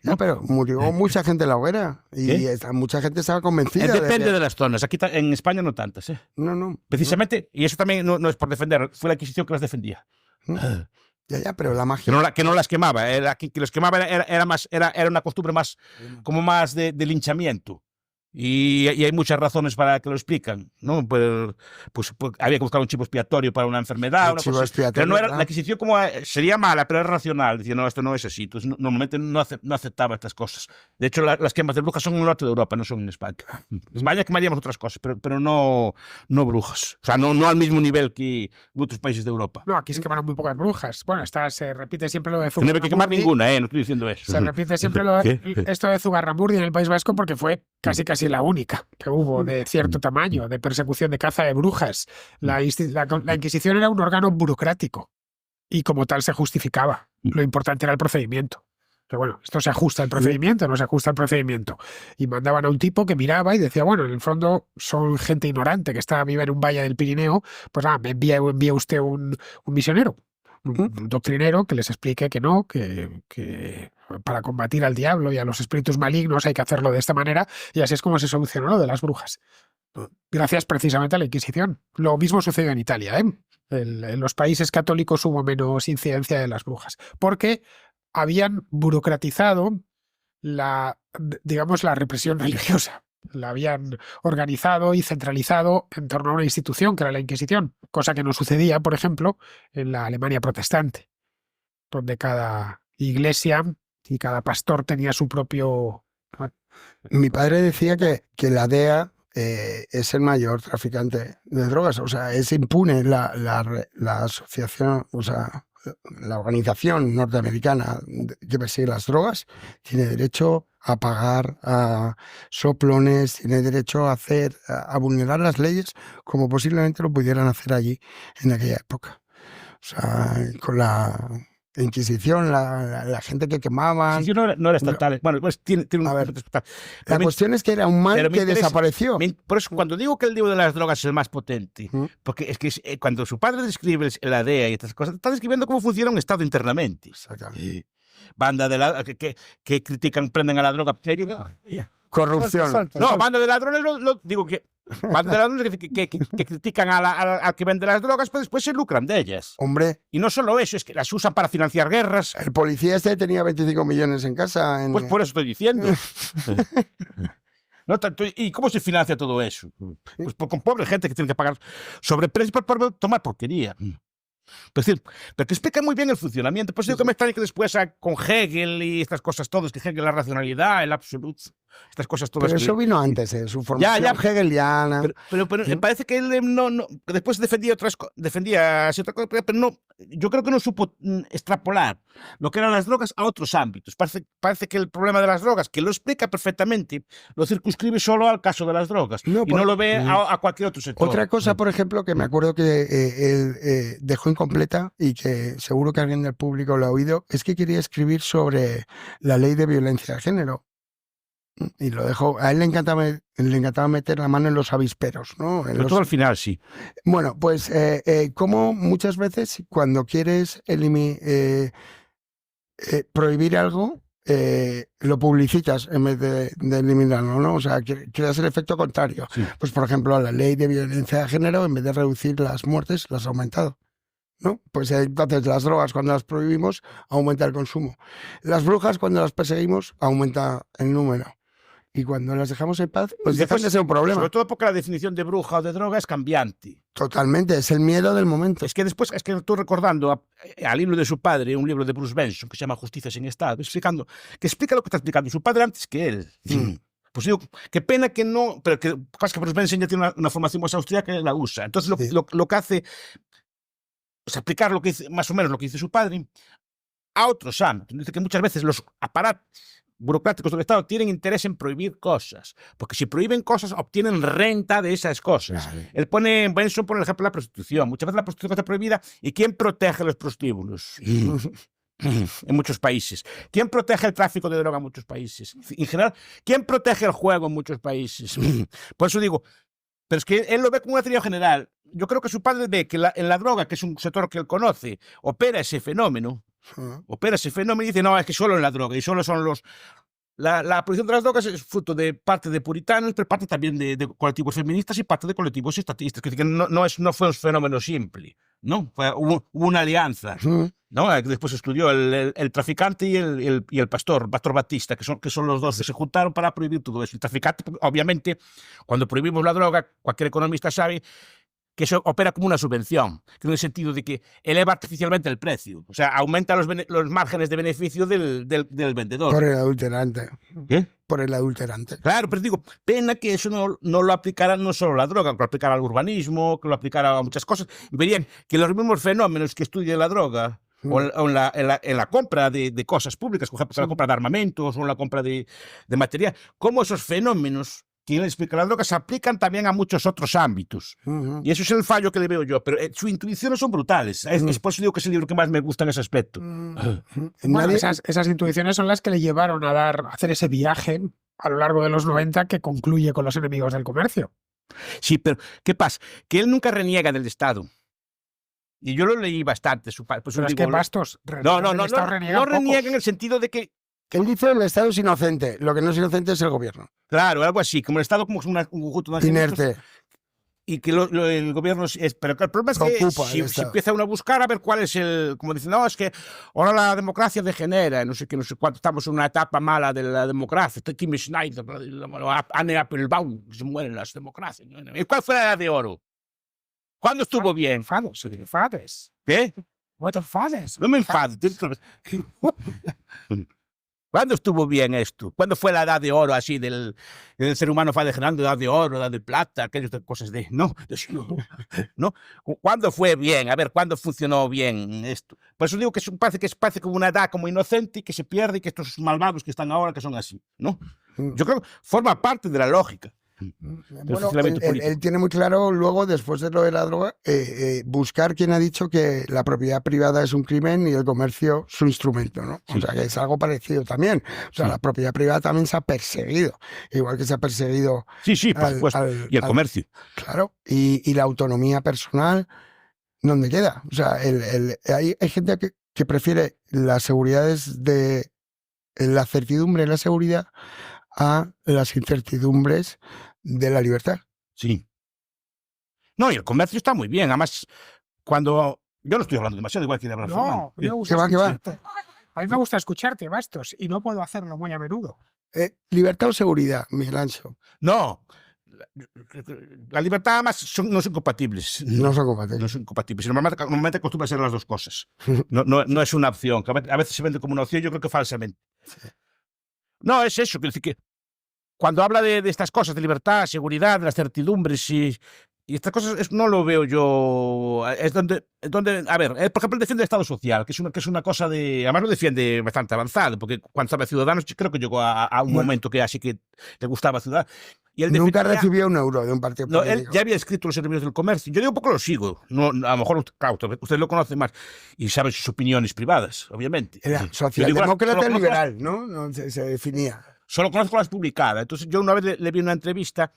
Speaker 2: No, pero murió mucha gente en la hoguera y mucha gente estaba convencida.
Speaker 4: Depende de las zonas, aquí en España no tantas.
Speaker 2: No.
Speaker 4: Precisamente, y eso también no es por defender, fue la Inquisición que las defendía.
Speaker 2: Ya, pero la magia.
Speaker 4: Que no las quemaba, que los quemaba era una costumbre más, como más de linchamiento. Y hay muchas razones para que lo explican, ¿no? Pues había que buscar un chivo expiatorio para una enfermedad.
Speaker 2: El chivo expiatorio,
Speaker 4: pero no era,
Speaker 2: ¿verdad?
Speaker 4: la Adquisición sería mala, pero es racional. Decía, no, esto no es así. Entonces, normalmente no aceptaba estas cosas. De hecho, las quemas de brujas son en el norte de Europa, no son en España. En España quemaríamos otras cosas, pero no brujas. O sea, no al mismo nivel que en otros países de Europa.
Speaker 3: No, aquí se quemaron muy pocas brujas. Bueno, se repite siempre lo de
Speaker 4: No hay que quemar
Speaker 3: Zugarramurdi.
Speaker 4: ninguna, no estoy diciendo eso.
Speaker 3: Se repite siempre esto de Zugarramurdi en el País Vasco porque fue casi la única que hubo de cierto tamaño, de persecución, de caza de brujas. La Inquisición era un órgano burocrático y como tal se justificaba. Lo importante era el procedimiento. Pero bueno, esto se ajusta al procedimiento, no se ajusta al procedimiento. Y mandaban a un tipo que miraba y decía, bueno, en el fondo son gente ignorante que vive en un valle del Pirineo, pues me envía usted un misionero. Un doctrinero que les explique que no, que para combatir al diablo y a los espíritus malignos hay que hacerlo de esta manera, y así es como se solucionó lo de las brujas. Gracias precisamente a la Inquisición. Lo mismo sucedió en Italia, ¿eh? En los países católicos hubo menos incidencia de las brujas, porque habían burocratizado la represión religiosa. La habían organizado y centralizado en torno a una institución que era la Inquisición, cosa que no sucedía, por ejemplo, en la Alemania protestante, donde cada iglesia y cada pastor tenía su propio...
Speaker 2: Mi padre decía que la DEA es el mayor traficante de drogas. O sea, es impune la asociación, o sea, la organización norteamericana que persigue las drogas, tiene derecho a pagar a soplones, tiene derecho a vulnerar las leyes como posiblemente lo pudieran hacer allí en aquella época. O sea, con la Inquisición, la gente que quemaban.
Speaker 4: Sí, no era estatal. Bueno, pues tiene un
Speaker 2: A ver,
Speaker 4: estatal.
Speaker 2: La cuestión es que era un mal
Speaker 4: pero me
Speaker 2: que
Speaker 4: interesa-
Speaker 2: desapareció.
Speaker 4: Por eso, cuando digo que el libro de las drogas es el más potente,
Speaker 2: Mm.
Speaker 4: porque es que cuando su padre describe la DEA y estas cosas, está describiendo cómo funciona un Estado internamente.
Speaker 2: Exactamente.
Speaker 4: Banda de que critican, prenden a la droga.
Speaker 2: Corrupción.
Speaker 4: No, banda de ladrones, digo que. Banda de ladrones que critican al que vende las drogas, pero después se lucran de ellas.
Speaker 2: Hombre,
Speaker 4: Y no solo eso, es que las usan para financiar guerras.
Speaker 2: el policía este tenía 25 millones en casa.
Speaker 4: Pues por eso estoy diciendo. No, ¿y cómo se financia todo eso? Pues con pobre gente que tiene que pagar sobreprecio por tomar porquería. Es decir, pero que explica muy bien el funcionamiento. Pues digo que me extraña que después con Hegel y estas cosas todas, que Hegel la racionalidad, el absoluto, estas cosas todas.
Speaker 2: Pero eso vino antes, su formación hegeliana.
Speaker 4: Pero me parece que él que después defendía cierta cosa, pero no, yo creo que no supo extrapolar lo que eran las drogas a otros ámbitos. Parece que el problema de las drogas, que lo explica perfectamente, lo circunscribe solo al caso de las drogas y no lo ve a cualquier otro sector.
Speaker 2: Otra cosa, por ejemplo, que me acuerdo que él dejó incompleta y que seguro que alguien del público lo ha oído, es que quería escribir sobre la ley de violencia de género. Y lo dejó. A él le encantaba meter la mano en los avisperos, ¿no?
Speaker 4: Pero todo al final, sí.
Speaker 2: Bueno, pues como muchas veces cuando quieres prohibir algo, lo publicitas en vez de eliminarlo, ¿no? O sea, creas el efecto contrario.
Speaker 4: Sí.
Speaker 2: Pues, por ejemplo, la ley de violencia de género, en vez de reducir las muertes, las ha aumentado, ¿no? Pues entonces las drogas, cuando las prohibimos, aumenta el consumo. Las brujas, cuando las perseguimos, aumenta el número. Y cuando las dejamos en paz, pues dejan de ser un problema.
Speaker 4: Sobre todo porque la definición de bruja o de droga es cambiante.
Speaker 2: Totalmente, es el miedo del momento.
Speaker 4: Es que después, es que estoy recordando al libro de su padre, un libro de Bruce Benson que se llama Justicia sin Estado, que explica lo que está explicando su padre antes que él. Pues digo, qué pena que no, pero que pasa que Bruce Benson ya tiene una formación más austríaca que la usa. Entonces lo que hace es aplicar lo que dice, más o menos lo que dice su padre a otros ámbitos. Dice que muchas veces los aparatos burocráticos del Estado tienen interés en prohibir cosas, porque si prohíben cosas obtienen renta de esas cosas. Benson pone el ejemplo de la prostitución. Muchas veces la prostitución está prohibida. ¿Y quién protege a los prostíbulos? En muchos países. ¿Quién protege el tráfico de droga en muchos países? En general, ¿quién protege el juego en muchos países? Por eso digo, pero es que él lo ve como una teoría general. Yo creo que su padre ve que en la droga, que es un sector que él conoce, opera ese fenómeno y dice, no, es que solo en la droga y solo son la prohibición de las drogas es fruto de parte de puritanos, pero parte también de colectivos feministas y parte de colectivos estatistas. Que no fue un fenómeno simple, ¿no? Hubo una alianza, ¿no? Después estudió el traficante y el pastor Batista, que son los dos que se juntaron para prohibir todo eso. El traficante, obviamente, cuando prohibimos la droga, cualquier economista sabe que eso opera como una subvención, que en el sentido de que eleva artificialmente el precio, o sea, aumenta los márgenes de beneficio del vendedor.
Speaker 2: Por el adulterante.
Speaker 4: ¿Qué?
Speaker 2: Por el adulterante.
Speaker 4: Claro, pero digo, pena que eso no lo aplicara no solo a la droga, que lo aplicara al urbanismo, que lo aplicara a muchas cosas. Y verían que los mismos fenómenos que estudia la droga, o en la compra de cosas públicas, por ejemplo, la compra de armamentos o en la compra de material, cómo esos fenómenos que él explica la droga se aplican también a muchos otros ámbitos. Y eso es el fallo que le veo yo, pero sus intuiciones son brutales. Es por eso digo que es el libro que más me gusta en ese aspecto.
Speaker 3: Bueno, esas intuiciones son las que le llevaron a hacer ese viaje a lo largo de los 90 que concluye con Los enemigos del comercio.
Speaker 4: Sí, pero ¿qué pasa? Que él nunca reniega del Estado. Y yo lo leí bastante. Pues
Speaker 3: pero es que Bastos
Speaker 4: no reniega en el sentido de que
Speaker 2: él dice el Estado es inocente, lo que no es inocente es el gobierno.
Speaker 4: Claro, algo así, como el Estado como un conjunto de
Speaker 2: inerte.
Speaker 4: Y que el gobierno es... Pero el problema es que si empieza uno a buscar a ver cuál es como dicen, no, es que ahora la democracia degenera, no sé qué, no sé cuánto, estamos en una etapa mala de la democracia. Kim Schneider, Anne Applebaum, se mueren las democracias. ¿Y cuál fue la edad de oro? ¿Cuándo estuvo bien?
Speaker 3: Enfades.
Speaker 4: ¿Qué?
Speaker 3: No te enfades.
Speaker 4: No me enfades. ¿Cuándo estuvo bien esto? ¿Cuándo fue la edad de oro así del ser humano fue degenerando, edad de oro, edad de plata, aquellas cosas de... No, no. ¿Cuándo fue bien? A ver, ¿cuándo funcionó bien esto? Por eso digo que parece como una edad como inocente y que se pierde y que estos malvados que están ahora que son así, ¿no? Yo creo que forma parte de la lógica.
Speaker 2: Bueno, él tiene muy claro luego, después de lo de la droga, buscar quien ha dicho que la propiedad privada es un crimen y el comercio su instrumento, ¿no?
Speaker 4: Sí.
Speaker 2: O sea, que es algo parecido también. O sea,
Speaker 4: Sí.
Speaker 2: la propiedad privada también se ha perseguido, igual que se ha perseguido...
Speaker 4: Sí, por supuesto. Y el comercio.
Speaker 2: Claro, y la autonomía personal, ¿dónde queda? O sea, hay gente que prefiere las seguridades de la certidumbre de la seguridad a las incertidumbres de la libertad.
Speaker 4: Sí. No, y el comercio está muy bien. Además, cuando... Yo no estoy hablando demasiado, igual que de hablar Fernando.
Speaker 3: No, me gusta
Speaker 2: ¿Qué va, qué va?
Speaker 3: escucharte. A mí me gusta escucharte, Bastos, y no puedo hacerlo muy a menudo.
Speaker 2: ¿Libertad o seguridad, Miguel Ancho?
Speaker 4: No. La libertad, además, no son compatibles.
Speaker 2: No son compatibles.
Speaker 4: No son compatibles. Normalmente acostumbra a ser las dos cosas. No es una opción. Que a veces se vende como una opción, yo creo que falsamente. No, es eso. Quiero decir que cuando habla de estas cosas, de libertad, seguridad, de las certidumbres y estas cosas, no lo veo yo. Es donde a ver, por ejemplo, él defiende el Estado social, que es una cosa de. Además, lo defiende bastante avanzado, porque cuando estaba Ciudadanos, creo que llegó a un momento que así que le gustaba Ciudadanos. Y él
Speaker 2: Nunca
Speaker 4: defendía,
Speaker 2: recibió un euro de un partido
Speaker 4: no,
Speaker 2: político.
Speaker 4: él ya había escrito Los enemigos del comercio. Yo digo un poco lo sigo. No, a lo mejor claro, usted lo conoce más y sabe sus opiniones privadas, obviamente.
Speaker 2: Era
Speaker 4: Yo digo,
Speaker 2: socialdemócrata
Speaker 4: solo
Speaker 2: liberal, ¿no? No se definía.
Speaker 4: Solo conozco las publicadas. Entonces, yo una vez le vi una entrevista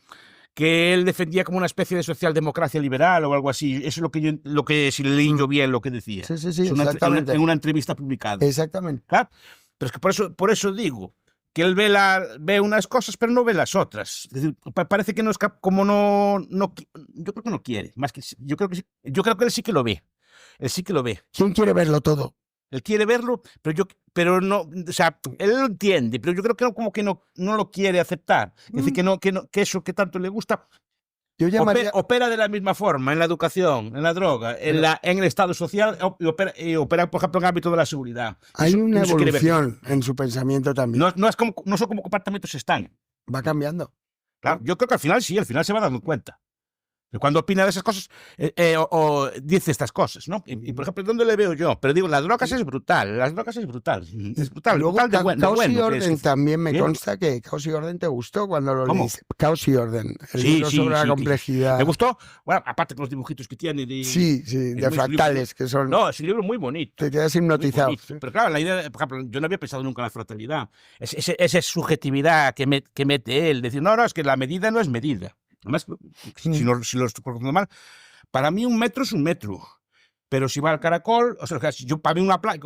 Speaker 4: que él defendía como una especie de socialdemocracia liberal o algo así. Eso es lo que si leí yo bien lo que decía.
Speaker 2: Sí,
Speaker 4: Es
Speaker 2: exactamente.
Speaker 4: en una entrevista publicada.
Speaker 2: Exactamente.
Speaker 4: Claro. Pero es que por eso digo que él ve unas cosas, pero no ve las otras. Es decir, parece que no es como yo creo que no quiere. Más que yo creo que él sí que lo ve. Él sí que lo ve.
Speaker 2: ¿Quién quiere verlo todo?
Speaker 4: Él quiere verlo, pero no, o sea, él lo entiende, pero yo creo que como que no lo quiere aceptar. Es decir, que eso que tanto le gusta
Speaker 2: Yo llamaría...
Speaker 4: opera de la misma forma en la educación, en la droga, en el Estado social y opera, por ejemplo, en el ámbito de la seguridad.
Speaker 2: Hay
Speaker 4: Eso
Speaker 2: una
Speaker 4: no se quiere ver.
Speaker 2: evolución en su pensamiento también.
Speaker 4: No son como comportamientos están.
Speaker 2: Va cambiando.
Speaker 4: Claro, yo creo que al final se va dando cuenta. Cuando opina de esas cosas o dice estas cosas, ¿no? Y por ejemplo, ¿dónde le veo yo? Pero digo, las drogas es brutal. Las drogas es brutal. Es brutal.
Speaker 2: Luego,
Speaker 4: brutal de
Speaker 2: Caos y
Speaker 4: bueno,
Speaker 2: Orden también me
Speaker 4: ¿Bien?
Speaker 2: consta que Caos y Orden te gustó cuando lo
Speaker 4: ¿Cómo?
Speaker 2: leíste. Caos y Orden. El
Speaker 4: Sí,
Speaker 2: libro sobre la
Speaker 4: sí,
Speaker 2: complejidad.
Speaker 4: Me gustó, bueno, aparte con los dibujitos que tiene.
Speaker 2: Sí, de fractales, que son...
Speaker 4: No, es un libro muy bonito.
Speaker 2: Te quedas
Speaker 4: Muy
Speaker 2: hipnotizado.
Speaker 4: bonito. Pero claro, la idea, por ejemplo, yo no había pensado nunca en la fraternidad. Esa subjetividad que mete él. Decir, no, es que la medida no es medida. Además, si lo recuerdo mal, para mí un metro es un metro. Pero si va al Caracol, o sea, para mí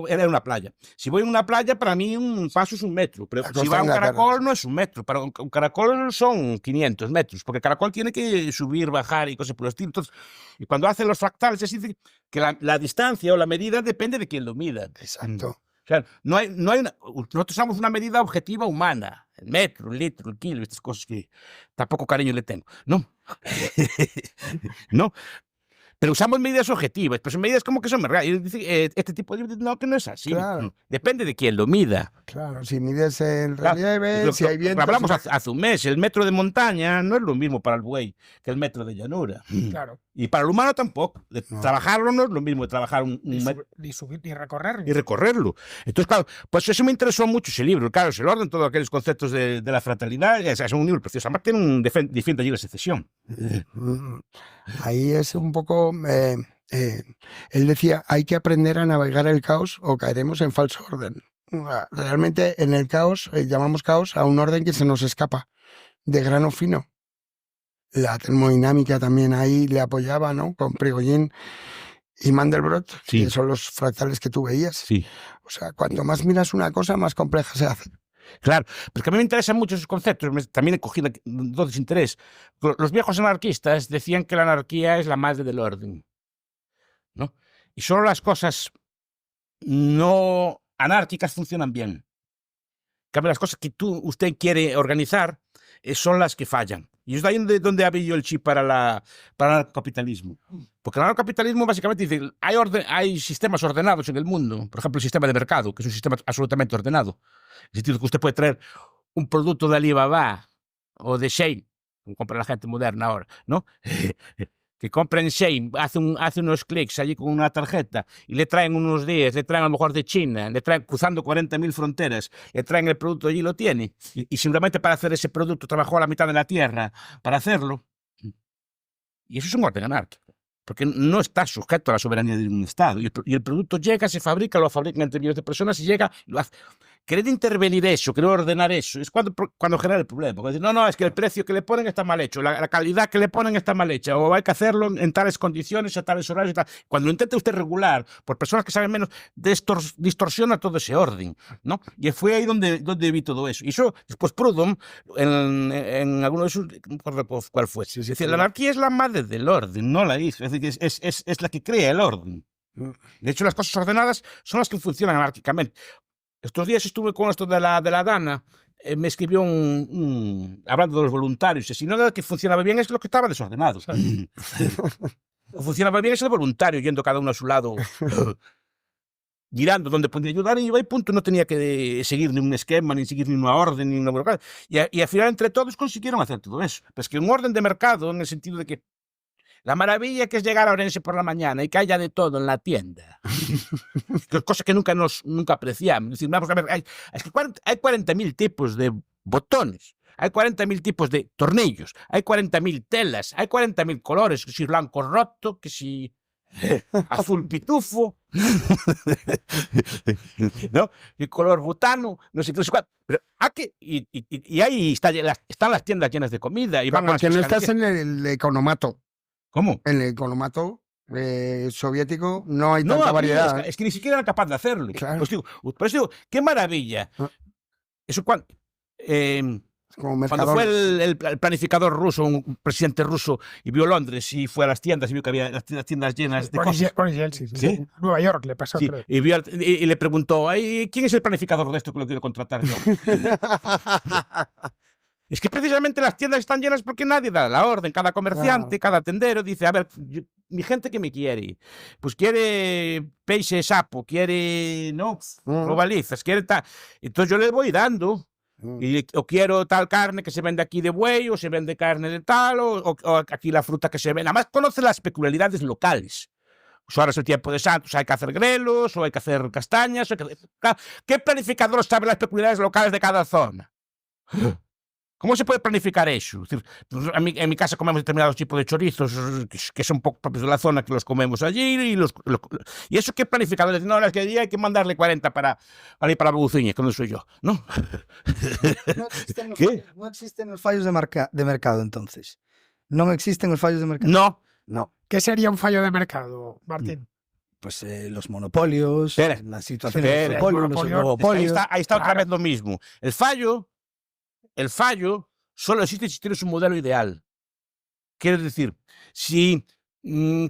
Speaker 4: era una playa. Si voy a una playa, para mí un paso es un metro. Pero si va a un Caracol, no es un metro. Para un Caracol son 500 metros. Porque el Caracol tiene que subir, bajar y cosas por el estilo. Entonces, y cuando hacen los fractales, es decir, que la distancia o la medida depende de quién lo mida.
Speaker 2: Exacto.
Speaker 4: O sea, nosotros usamos una medida objetiva humana, el metro, el litro, el kilo, estas cosas que tampoco cariño le tengo. No. No. Pero usamos medidas objetivas, pero son medidas como que son reales. Este tipo de no, que no es así.
Speaker 2: Claro.
Speaker 4: Depende de quién lo mida.
Speaker 2: Claro, si mides en
Speaker 4: Claro.
Speaker 2: relieve, si hay viento...
Speaker 4: Hablamos hace un mes, el metro de montaña no es lo mismo para el buey que el metro de llanura.
Speaker 3: Claro.
Speaker 4: Y para el humano tampoco.
Speaker 2: No.
Speaker 4: Trabajarlo no es lo mismo de trabajar un
Speaker 3: Ni
Speaker 4: metro
Speaker 3: subir ni recorrer.
Speaker 4: y recorrerlo. Entonces, claro, pues eso me interesó mucho ese libro. Claro, es el orden, todos aquellos conceptos de la fraternidad. Es un libro precioso. Además, tiene defiende allí la secesión.
Speaker 2: Ahí es un poco... él decía, hay que aprender a navegar el caos o caeremos en falso orden. Realmente en el caos, llamamos caos a un orden que se nos escapa, de grano fino. La termodinámica también ahí le apoyaba, ¿no? Con Prigogine y Mandelbrot,
Speaker 4: Sí.
Speaker 2: que son los fractales que tú veías.
Speaker 4: Sí.
Speaker 2: O sea, cuanto más miras una cosa, más compleja se hace.
Speaker 4: Claro, porque a mí me interesan mucho esos conceptos, también he cogido entonces interés. Los viejos anarquistas decían que la anarquía es la madre del orden, ¿no? Y solo las cosas no anárquicas funcionan bien. En cambio, las cosas que usted quiere organizar son las que fallan. Y es de ahí donde había yo el chip para el anarcocapitalismo. Porque el anarcocapitalismo básicamente dice, hay sistemas ordenados en el mundo. Por ejemplo, el sistema de mercado, que es un sistema absolutamente ordenado. En el sentido que usted puede traer un producto de Alibaba o de Shein, como compra la gente moderna ahora, ¿no? Que compra en Shein, hace unos clics allí con una tarjeta y le traen unos días, le traen a lo mejor de China, le traen cruzando 40.000 fronteras, le traen el producto allí y lo tiene. Y simplemente para hacer ese producto trabajó a la mitad de la tierra para hacerlo. Y eso es un orden anárquico, porque no está sujeto a la soberanía de un Estado. Y el producto llega, se fabrica, lo fabrican entre millones de personas y llega y lo hace. Querer intervenir eso, querer ordenar eso, es cuando genera el problema. Porque decir, no, es que el precio que le ponen está mal hecho, la calidad que le ponen está mal hecha, o hay que hacerlo en tales condiciones, a tales horarios y tal. Cuando lo intenta usted regular por personas que saben menos, distorsiona todo ese orden, ¿no? Y fue ahí donde vi todo eso. Y eso, después Proudhon, en alguno de sus, no recuerdo cuál fue, decía, la anarquía es la madre del orden, no la hizo. Es decir, es la que crea el orden. De hecho, las cosas ordenadas son las que funcionan anárquicamente. Estos días estuve con esto de la Dana, me escribió hablando de los voluntarios, y si no lo que funcionaba bien es lo que estaba desordenado. Funcionaba bien es el voluntario, yendo cada uno a su lado, mirando dónde podía ayudar, y iba y punto, no tenía que seguir ni un esquema, ni seguir ni una orden, ni una burocracia. Y al final, entre todos, consiguieron hacer todo eso. Pero es que un orden de mercado, en el sentido de que la maravilla que es llegar a Orense por la mañana y que haya de todo en la tienda. Cosa que nunca apreciamos. Es decir, vamos a ver, hay 40.000 tipos de botones, hay 40.000 tipos de tornillos, hay 40.000 telas, hay 40.000 colores, que si blanco roto, que si azul pitufo, ¿no? Y color butano, no sé qué. Pero aquí, y ahí están las tiendas llenas de comida. Y
Speaker 2: Claro, que no estás en el economato.
Speaker 4: ¿Cómo?
Speaker 2: En el economato soviético no hay
Speaker 4: No,
Speaker 2: tanta variedad.
Speaker 4: es que ni siquiera eran capaces de hacerlo.
Speaker 2: Claro.
Speaker 4: Por eso digo, qué maravilla. Eso
Speaker 2: Como
Speaker 4: cuando
Speaker 2: mercador.
Speaker 4: fue el planificador ruso, un presidente ruso, y vio Londres y fue a las tiendas y vio que había las tiendas llenas de cosas.
Speaker 3: Boris Yeltsin, sí.
Speaker 4: ¿Sí?
Speaker 3: Nueva York le pasó,
Speaker 4: Sí,
Speaker 3: creo.
Speaker 4: y le preguntó, "Ay, ¿quién es el planificador de esto que lo quiero contratar yo?" Es que precisamente las tiendas están llenas porque nadie da la orden. Cada comerciante, cada tendero dice, a ver, mi gente que me quiere, pues quiere peixe sapo, quiere, no, robalizas, quiere tal. Entonces yo le voy dando. O quiero tal carne que se vende aquí de buey, o se vende carne de tal, o aquí la fruta que se vende. Además conoce las peculiaridades locales. Pues ahora es el tiempo de Santos, hay que hacer grelos, o hay que hacer castañas. ¿Qué planificador sabe las peculiaridades locales de cada zona? ¿Cómo se puede planificar eso? Es decir, en mi casa comemos determinados tipos de chorizos que son poco propios de la zona, que los comemos allí. ¿Y eso qué planificadores? No, es que allí hay que mandarle 40 para Buguciña, que no soy yo, ¿no?
Speaker 1: No existen los fallos de mercado, entonces. ¿No existen los fallos de mercado?
Speaker 4: No.
Speaker 1: No.
Speaker 3: ¿Qué sería un fallo de mercado, Martín?
Speaker 1: Pues los monopolios, las situaciones de
Speaker 3: Espera,
Speaker 1: monopolio, los
Speaker 3: monopolio.
Speaker 1: oligopolios.
Speaker 4: Ahí está otra
Speaker 3: Claro.
Speaker 4: vez lo mismo. El fallo solo existe si tienes un modelo ideal. Quiere decir, si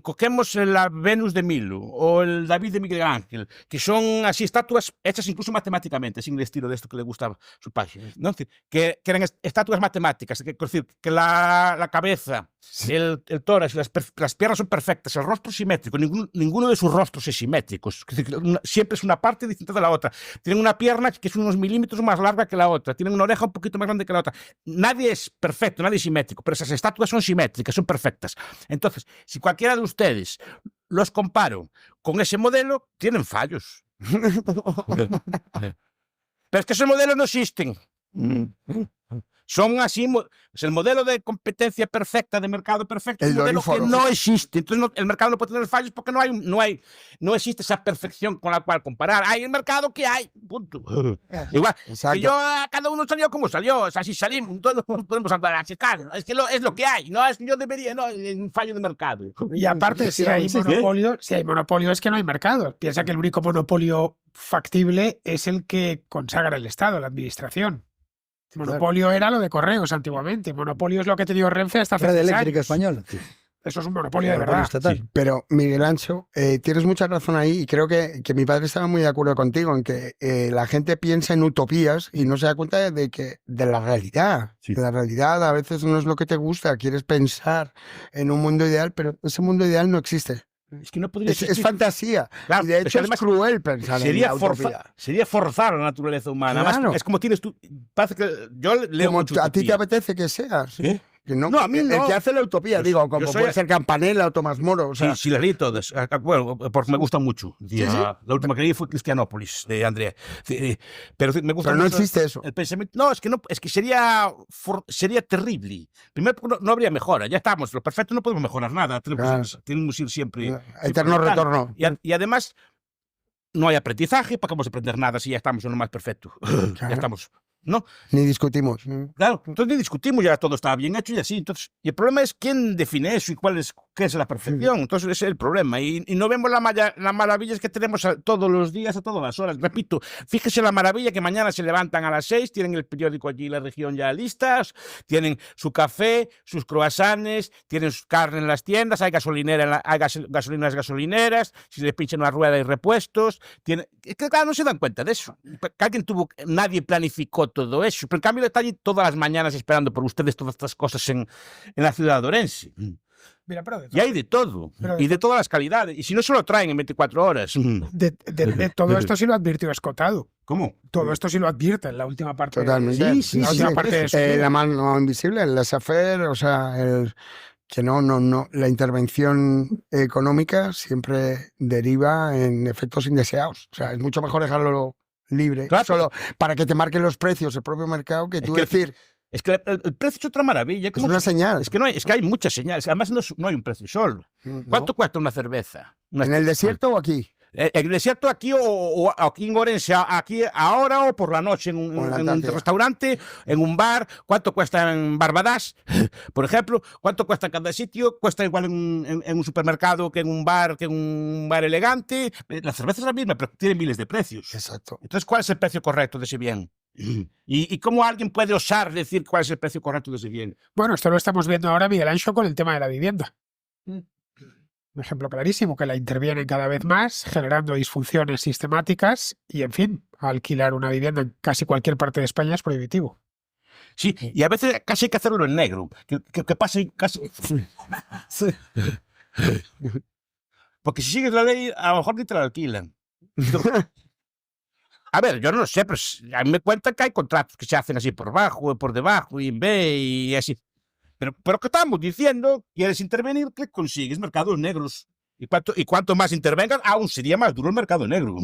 Speaker 4: cogemos la Venus de Milo o el David de Miguel Ángel, que son así estatuas hechas incluso matemáticamente, sin el estilo de esto que le gustaba su página, ¿no? Es decir, que eran estatuas matemáticas, es decir, que la cabeza, el tórax, las piernas son perfectas, el rostro simétrico, ninguno de sus rostros es simétrico, es decir, siempre es una parte distinta de la otra. Tienen una pierna que es unos milímetros más larga que la otra, tienen una oreja un poquito más grande que la otra. Nadie es perfecto, nadie es simétrico, pero esas estatuas son simétricas, son perfectas. Entonces, si cualquiera de ustedes los comparo con ese modelo, tienen fallos. Pero es que esos modelos no existen. Son así, es el modelo de competencia perfecta, de mercado perfecto,
Speaker 2: El
Speaker 4: un modelo que
Speaker 2: doríforo.
Speaker 4: no existe. Entonces el mercado no puede tener fallos porque no existe esa perfección con la cual comparar. Hay el mercado que hay, punto. Igual,
Speaker 2: Exacto.
Speaker 4: que cada uno salió como salió, o sea, si salimos, todos podemos andar a checar, es que es lo que hay, no es que yo debería, no, es un fallo de mercado.
Speaker 3: Y aparte, si hay monopolio, es que no hay mercado. Piensa que el único monopolio factible es el que consagra el Estado, la administración. Monopolio era lo de correos antiguamente. Monopolio es lo que te dio Renfe hasta hace
Speaker 1: Red
Speaker 3: 6
Speaker 1: eléctrica
Speaker 3: años.
Speaker 1: española. Tío.
Speaker 3: Eso es un monopolio de
Speaker 1: Monopolio
Speaker 3: verdad.
Speaker 1: estatal.
Speaker 4: Sí.
Speaker 2: Pero, Miguel Ancho, tienes mucha razón ahí y creo que mi padre estaba muy de acuerdo contigo en que la gente piensa en utopías y no se da cuenta de la realidad.
Speaker 4: Sí.
Speaker 2: La realidad a veces no es lo que te gusta, quieres pensar en un mundo ideal, pero ese mundo ideal no existe.
Speaker 4: Es que no podría
Speaker 2: Es
Speaker 4: existir.
Speaker 2: fantasía.
Speaker 4: Claro,
Speaker 2: Y de
Speaker 4: es que
Speaker 2: hecho
Speaker 4: además
Speaker 2: es cruel pensar
Speaker 4: sería,
Speaker 2: en la utopía.
Speaker 4: sería forzar la naturaleza humana.
Speaker 2: Claro.
Speaker 4: Además, es como tienes tú. Parece que yo leo
Speaker 2: Como
Speaker 4: mucho
Speaker 2: a ti te
Speaker 4: utopía.
Speaker 2: apetece que seas.
Speaker 4: ¿Eh?
Speaker 2: Que no,
Speaker 4: No, a mí
Speaker 2: el
Speaker 4: no.
Speaker 2: que hace la utopía,
Speaker 4: Yo-
Speaker 2: digo,
Speaker 4: yo
Speaker 2: como
Speaker 4: soy-
Speaker 2: puede ser Campanella o Tomás Moro. O sea,
Speaker 4: Sí, las leí todas. Bueno, porque me gustan mucho.
Speaker 2: sí.
Speaker 4: La última que leí fue Cristianópolis, de Andrea. Sí, pero me gusta
Speaker 2: pero no
Speaker 4: mucho
Speaker 2: existe eso.
Speaker 4: el pensamiento. No, es que, no, es que sería terrible. Primero, no habría mejora. Ya estamos. Lo perfecto no podemos mejorar nada. Tenemos que ir siempre.
Speaker 2: Eterno
Speaker 4: siempre
Speaker 2: retorno.
Speaker 4: Y además, no hay aprendizaje. ¿Para qué vamos a aprender nada si ya estamos en lo más perfecto? Ya
Speaker 2: Claro.
Speaker 4: estamos. ¿No?
Speaker 2: Ni discutimos.
Speaker 4: Claro, entonces ni discutimos, ya todo está bien hecho y así. Entonces, y el problema es quién define eso y qué es la perfección. Entonces ese es el problema. Y no vemos las maravillas que tenemos todos los días, a todas las horas. Repito, fíjese la maravilla que mañana se levantan a las 6, tienen el periódico allí, la región ya listas, tienen su café, sus croissants, tienen su carne en las tiendas, hay gasolinera, hay gasolinas gasolineras, si les pinchan una rueda hay repuestos. Es que claro, no se dan cuenta de eso. Que nadie planificó todo eso. Pero en cambio está allí todas las mañanas esperando por ustedes todas estas cosas en la ciudad de Orense.
Speaker 3: Mira, pero
Speaker 4: Y hay de todo. Y de todas las calidades. Y si no se lo traen en 24 horas.
Speaker 3: de todo esto sí lo advirtió Escotado.
Speaker 4: ¿Cómo?
Speaker 3: Todo esto sí lo advierte en la última parte.
Speaker 2: Totalmente.
Speaker 4: Sí,
Speaker 3: la
Speaker 4: sí,
Speaker 3: última
Speaker 4: sí.
Speaker 3: parte de su libro.
Speaker 2: La mano invisible, el laissez-faire, o sea, que no. La intervención económica siempre deriva en efectos indeseados. O sea, es mucho mejor dejarlo libre,
Speaker 4: Claro.
Speaker 2: solo para que te marquen los precios el propio mercado, que tú decir,
Speaker 4: Es que el precio es otra maravilla.
Speaker 2: es una señal.
Speaker 4: Es que hay muchas señales. Además, no hay un precio solo.
Speaker 2: ¿no?
Speaker 4: ¿Cuánto cuesta una cerveza?
Speaker 2: ¿En el desierto o aquí?
Speaker 4: ¿En el desierto aquí o aquí en Orense, aquí ahora o por la noche en
Speaker 2: O en la
Speaker 4: un
Speaker 2: Antártida.
Speaker 4: restaurante, en un bar? ¿Cuánto cuesta en Barbadas, por ejemplo? ¿Cuánto cuesta en cada sitio? ¿Cuesta igual en un supermercado que en un bar elegante? La cerveza es la misma, pero tiene miles de precios.
Speaker 2: Exacto.
Speaker 4: Entonces, ¿cuál es el precio correcto de ese bien? ¿Y cómo alguien puede osar decir cuál es el precio correcto de ese bien?
Speaker 3: Bueno, esto lo estamos viendo ahora, Miguel Ancho, con el tema de la vivienda. Un ejemplo clarísimo, que la intervienen cada vez más, generando disfunciones sistemáticas y, en fin, alquilar una vivienda en casi cualquier parte de España es prohibitivo.
Speaker 4: Sí, y a veces casi hay que hacerlo en negro. Que pase casi. Sí. Porque si sigues la ley, a lo mejor ni te la alquilan. A ver, yo no lo sé, pero a mí me cuentan que hay contratos que se hacen así por bajo, por debajo, y en B, y así. Pero que estamos diciendo, quieres intervenir, ¿qué consigues? Mercados negros. Y cuanto más intervengas, aún sería más duro el mercado negro.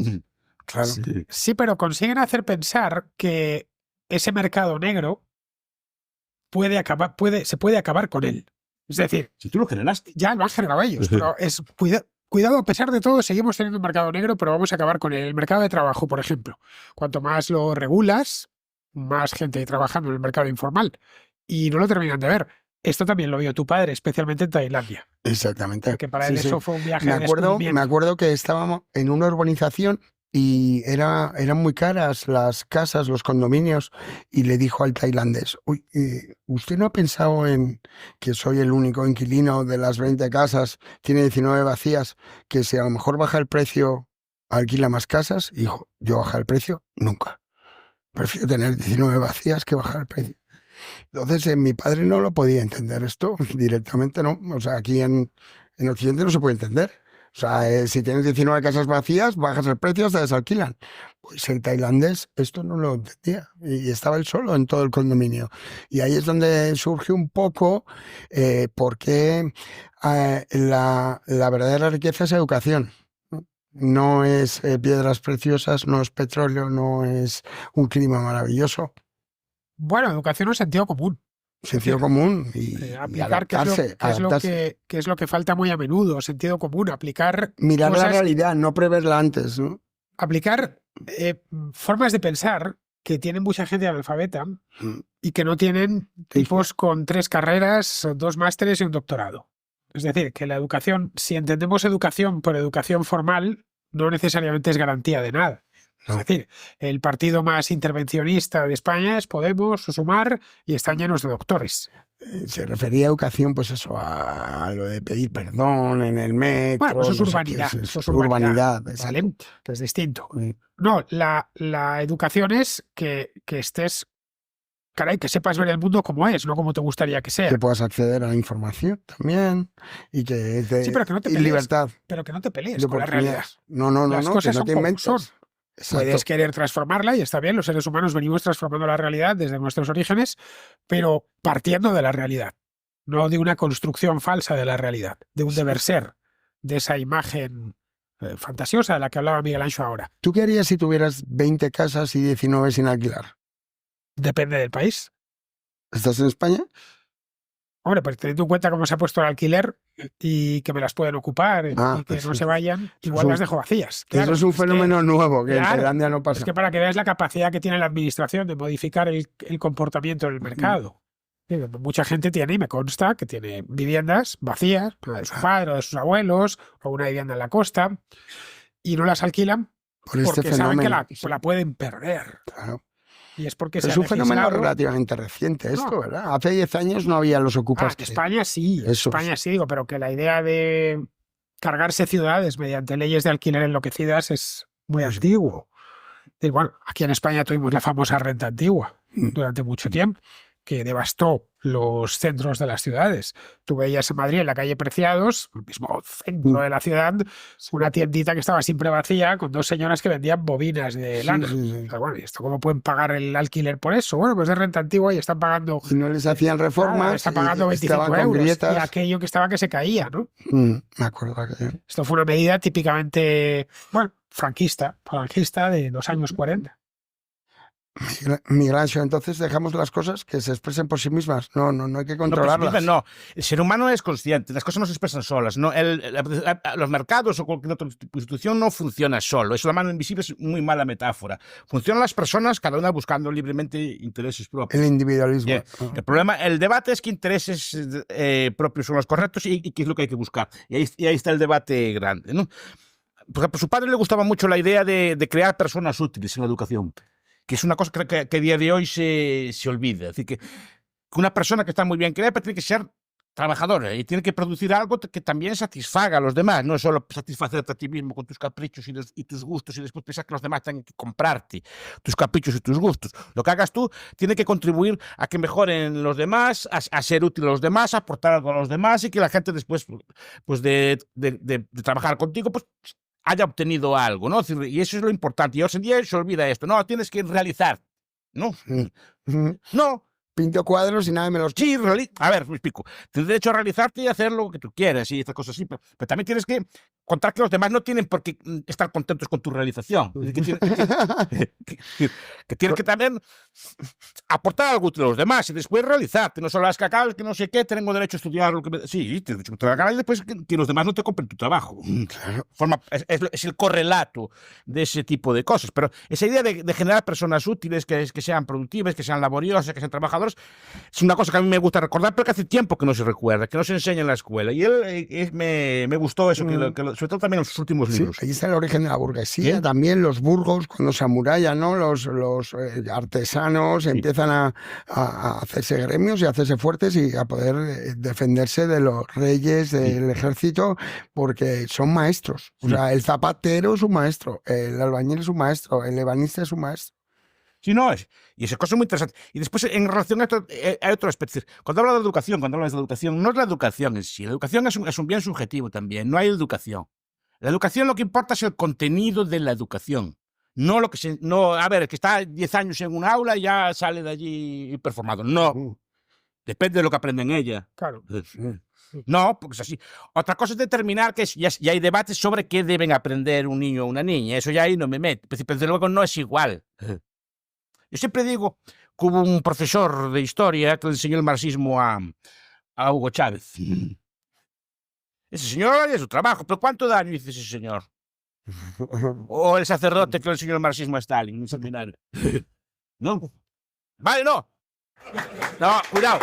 Speaker 2: Claro.
Speaker 3: Sí, pero consiguen hacer pensar que ese mercado negro se puede acabar con él. Es decir,
Speaker 4: Si tú lo generaste.
Speaker 3: ya lo han generado ellos, pero cuidado, a pesar de todo, seguimos teniendo un mercado negro, pero vamos a acabar con él. El mercado de trabajo, por ejemplo. Cuanto más lo regulas, más gente hay trabajando en el mercado informal. Y no lo terminan de ver. Esto también lo vio tu padre, especialmente en Tailandia.
Speaker 2: Exactamente.
Speaker 3: Porque para
Speaker 2: Sí,
Speaker 3: él
Speaker 2: sí.
Speaker 3: eso fue un viaje
Speaker 2: Me
Speaker 3: de
Speaker 2: acuerdo
Speaker 3: descubrimiento.
Speaker 2: que estábamos en una urbanización y eran muy caras las casas, los condominios, y le dijo al tailandés, uy, ¿usted no ha pensado en que soy el único inquilino de las 20 casas, tiene 19 vacías, que si a lo mejor baja el precio, alquila más casas? Y dijo, yo bajar el precio, nunca. Prefiero tener 19 vacías que bajar el precio. Entonces, mi padre no lo podía entender esto directamente, ¿no? O sea, aquí en Occidente no se puede entender. O sea, si tienes 19 casas vacías, bajas el precio, se desalquilan. Pues el tailandés esto no lo entendía y estaba él solo en todo el condominio. Y ahí es donde surge un poco por qué la verdadera riqueza es educación. No es piedras preciosas, no es petróleo, no es un clima maravilloso.
Speaker 3: Bueno, educación o sentido común.
Speaker 2: Sentido común y
Speaker 3: Aplicar,
Speaker 2: adaptarse.
Speaker 3: que es lo que falta muy a menudo, sentido común, aplicar
Speaker 2: Mirar la
Speaker 3: cosas,
Speaker 2: realidad, no preverla antes, ¿no?
Speaker 3: aplicar formas de pensar que tienen mucha gente analfabeta
Speaker 2: Mm.
Speaker 3: y que no tienen tipos con 3 carreras, 2 másteres y un doctorado. Es decir, que la educación, si entendemos educación por educación formal, no necesariamente es garantía de nada.
Speaker 2: No.
Speaker 3: Es decir, el partido más intervencionista de España es Podemos o Sumar y están llenos de doctores.
Speaker 2: Se refería a educación, pues eso, a lo de pedir perdón en el metro.
Speaker 3: Bueno, eso es
Speaker 2: no sé
Speaker 3: urbanidad.
Speaker 2: qué
Speaker 3: Eso es
Speaker 2: urbanidad.
Speaker 3: ¿vale? Que es distinto.
Speaker 2: Sí.
Speaker 3: No, la educación es que estés caray, que sepas ver el mundo como es, no como te gustaría que sea.
Speaker 2: Que puedas acceder a la información también y que
Speaker 3: Sí, pero que no te
Speaker 2: y
Speaker 3: pelees.
Speaker 2: libertad
Speaker 3: Pero que no te pelees
Speaker 2: de
Speaker 3: con la realidad.
Speaker 2: oportunidades. No,
Speaker 3: Las
Speaker 2: que
Speaker 3: cosas
Speaker 2: no
Speaker 3: son
Speaker 2: te
Speaker 3: como
Speaker 2: inventes.
Speaker 3: son.
Speaker 2: Exacto.
Speaker 3: Puedes querer transformarla y está bien, los seres humanos venimos transformando la realidad desde nuestros orígenes, pero partiendo de la realidad, no de una construcción falsa de la realidad, de un deber ser, de esa imagen fantasiosa de la que hablaba Miguel Anxo ahora.
Speaker 2: ¿Tú qué harías si tuvieras 20 casas y 19 sin alquilar?
Speaker 3: Depende del país.
Speaker 2: ¿Estás en España?
Speaker 3: Hombre, pues teniendo en cuenta cómo se ha puesto el alquiler y que me las pueden ocupar y que
Speaker 2: pues
Speaker 3: no
Speaker 2: sí.
Speaker 3: se vayan, igual
Speaker 2: un-
Speaker 3: las dejo vacías.
Speaker 2: Eso
Speaker 3: Claro,
Speaker 2: es un
Speaker 3: que-
Speaker 2: fenómeno nuevo que en
Speaker 3: claro,
Speaker 2: Tailandia no pasa.
Speaker 3: Es que para que veas la capacidad que tiene la administración de modificar el comportamiento del mercado. Mucha gente tiene, y me consta, que tiene viviendas vacías, una de su padre o de sus abuelos, o una vivienda en la costa, y no las alquilan
Speaker 2: Por este
Speaker 3: porque saben que
Speaker 2: fenómeno.
Speaker 3: la pueden perder.
Speaker 2: Claro.
Speaker 3: Y es porque
Speaker 2: Pero
Speaker 3: se
Speaker 2: es
Speaker 3: ha
Speaker 2: un fenómeno
Speaker 3: legislado.
Speaker 2: relativamente reciente esto,
Speaker 3: No.
Speaker 2: ¿verdad? Hace 10 años no había los ocupas.
Speaker 3: En España sí, en
Speaker 2: Eso
Speaker 3: España sí, digo, pero que la idea de cargarse ciudades mediante leyes de alquiler enloquecidas es muy antiguo. Y bueno, aquí en España tuvimos la famosa renta antigua durante mucho tiempo, que devastó los centros de las ciudades. Tú veías en Madrid, en la calle Preciados, el mismo centro de la ciudad, una tiendita que estaba siempre vacía con dos señoras que vendían bobinas de lana. Pero bueno, ¿y esto cómo pueden pagar el alquiler por eso? Bueno, pues de renta antigua y están pagando...
Speaker 2: Y no les hacían reformas.
Speaker 3: Está pagando
Speaker 2: y
Speaker 3: 25
Speaker 2: estaban con
Speaker 3: euros.
Speaker 2: grietas.
Speaker 3: Y aquello que estaba que se caía, ¿no?
Speaker 2: Me acuerdo que...
Speaker 3: Esto fue una medida típicamente, bueno, franquista de los años 40.
Speaker 2: Miguel Anxo, entonces dejamos las cosas que se expresen por sí mismas. No hay que controlarlas.
Speaker 4: No, el ser humano es consciente, las cosas no se expresan solas. No, los mercados o cualquier otra institución no funciona solo. Eso, la mano invisible es muy mala metáfora. Funcionan las personas, cada una buscando libremente intereses propios.
Speaker 2: El individualismo.
Speaker 4: Yeah. El problema, el debate es qué intereses propios son los correctos y qué es lo que hay que buscar. Y ahí está el debate grande, ¿no? Por ejemplo, a su padre le gustaba mucho la idea de crear personas útiles en la educación, que es una cosa que a día de hoy se olvida. Es decir, que una persona que está muy bien creada tiene que ser trabajadora y tiene que producir algo que también satisfaga a los demás, no es solo satisfacerte a ti mismo con tus caprichos y tus gustos y después pensar que los demás tienen que comprarte tus caprichos y tus gustos. Lo que hagas tú tiene que contribuir a que mejoren los demás, a ser útil a los demás, a aportar algo a los demás y que la gente después pues de trabajar contigo pues haya obtenido algo, ¿no? Y eso es lo importante. Y hoy en día se olvida esto. No, tienes que realizar. No. No.
Speaker 2: Pinto cuadros y nada me los...
Speaker 4: Sí, a ver, me explico. Tienes derecho a realizarte y hacer lo que tú quieras y estas cosas así, pero también tienes que contar que los demás no tienen por qué estar contentos con tu realización. Que tienes que también aportar algo a los demás y después realizarte. No solo las cacas, que no sé qué, tengo derecho a estudiar lo que sí, tienes derecho a trabajar y después que los demás no te compren tu trabajo. Claro. Es el correlato de ese tipo de cosas. Pero esa idea de generar personas útiles, que sean productivas, que sean laboriosas, que sean trabajadoras, es una cosa que a mí me gusta recordar, pero que hace tiempo que no se recuerda, que no se enseña en la escuela. Y me gustó eso, sobre todo también en sus últimos libros.
Speaker 2: Sí, ahí está el origen de la burguesía, también los burgos, cuando se amurallan, ¿no? Los artesanos empiezan a hacerse gremios y a hacerse fuertes y a poder defenderse de los reyes, del ejército, porque son maestros. O sea, el zapatero es un maestro, el albañil es un maestro, el ebanista es un maestro.
Speaker 4: Sí, no es. Y esa cosa es muy interesante. Y después, en relación a esto, hay otro aspecto. Cuando hablas de educación, no es la educación en sí. La educación es un bien subjetivo también. No hay educación. La educación lo que importa es el contenido de la educación. No lo que a ver, el que está 10 años en un aula y ya sale de allí performado. No. Depende de lo que aprende en ella.
Speaker 3: Claro.
Speaker 4: No, porque es así. Otra cosa es determinar que ya hay debates sobre qué deben aprender un niño o una niña. Eso ya ahí no me meto. Pero desde luego no es igual. Yo siempre digo que hubo un profesor de historia que le enseñó el marxismo a Hugo Chávez. Ese señor haría su trabajo, pero ¿cuánto daño hizo ese señor? O el sacerdote que le enseñó el marxismo a Stalin en un seminario. ¿No? Vale, no. No, cuidado.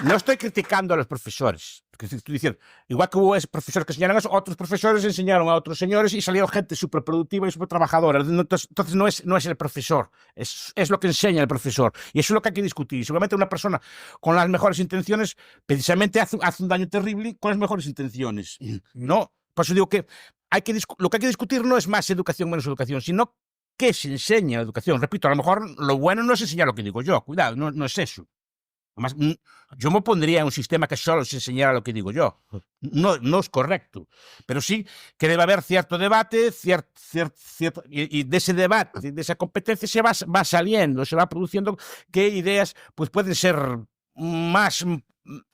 Speaker 4: No estoy criticando a los profesores. Estoy diciendo, igual que hubo ese profesor que enseñaron eso, otros profesores enseñaron a otros señores y salieron gente súper productiva y súper trabajadora. Entonces no es el profesor, es lo que enseña el profesor. Y eso es lo que hay que discutir. Seguramente una persona con las mejores intenciones precisamente hace un daño terrible con las mejores intenciones. ¿No? Por eso digo que lo que hay que discutir no es más educación, menos educación, sino qué se enseña en la educación. Repito, a lo mejor lo bueno no es enseñar lo que digo yo, cuidado, no es eso. Además, yo me opondría a un sistema que solo se enseñara lo que digo yo. No es correcto. Pero sí que debe haber cierto debate, y de ese debate, de esa competencia, se va saliendo, se va produciendo qué ideas pues, pueden ser más,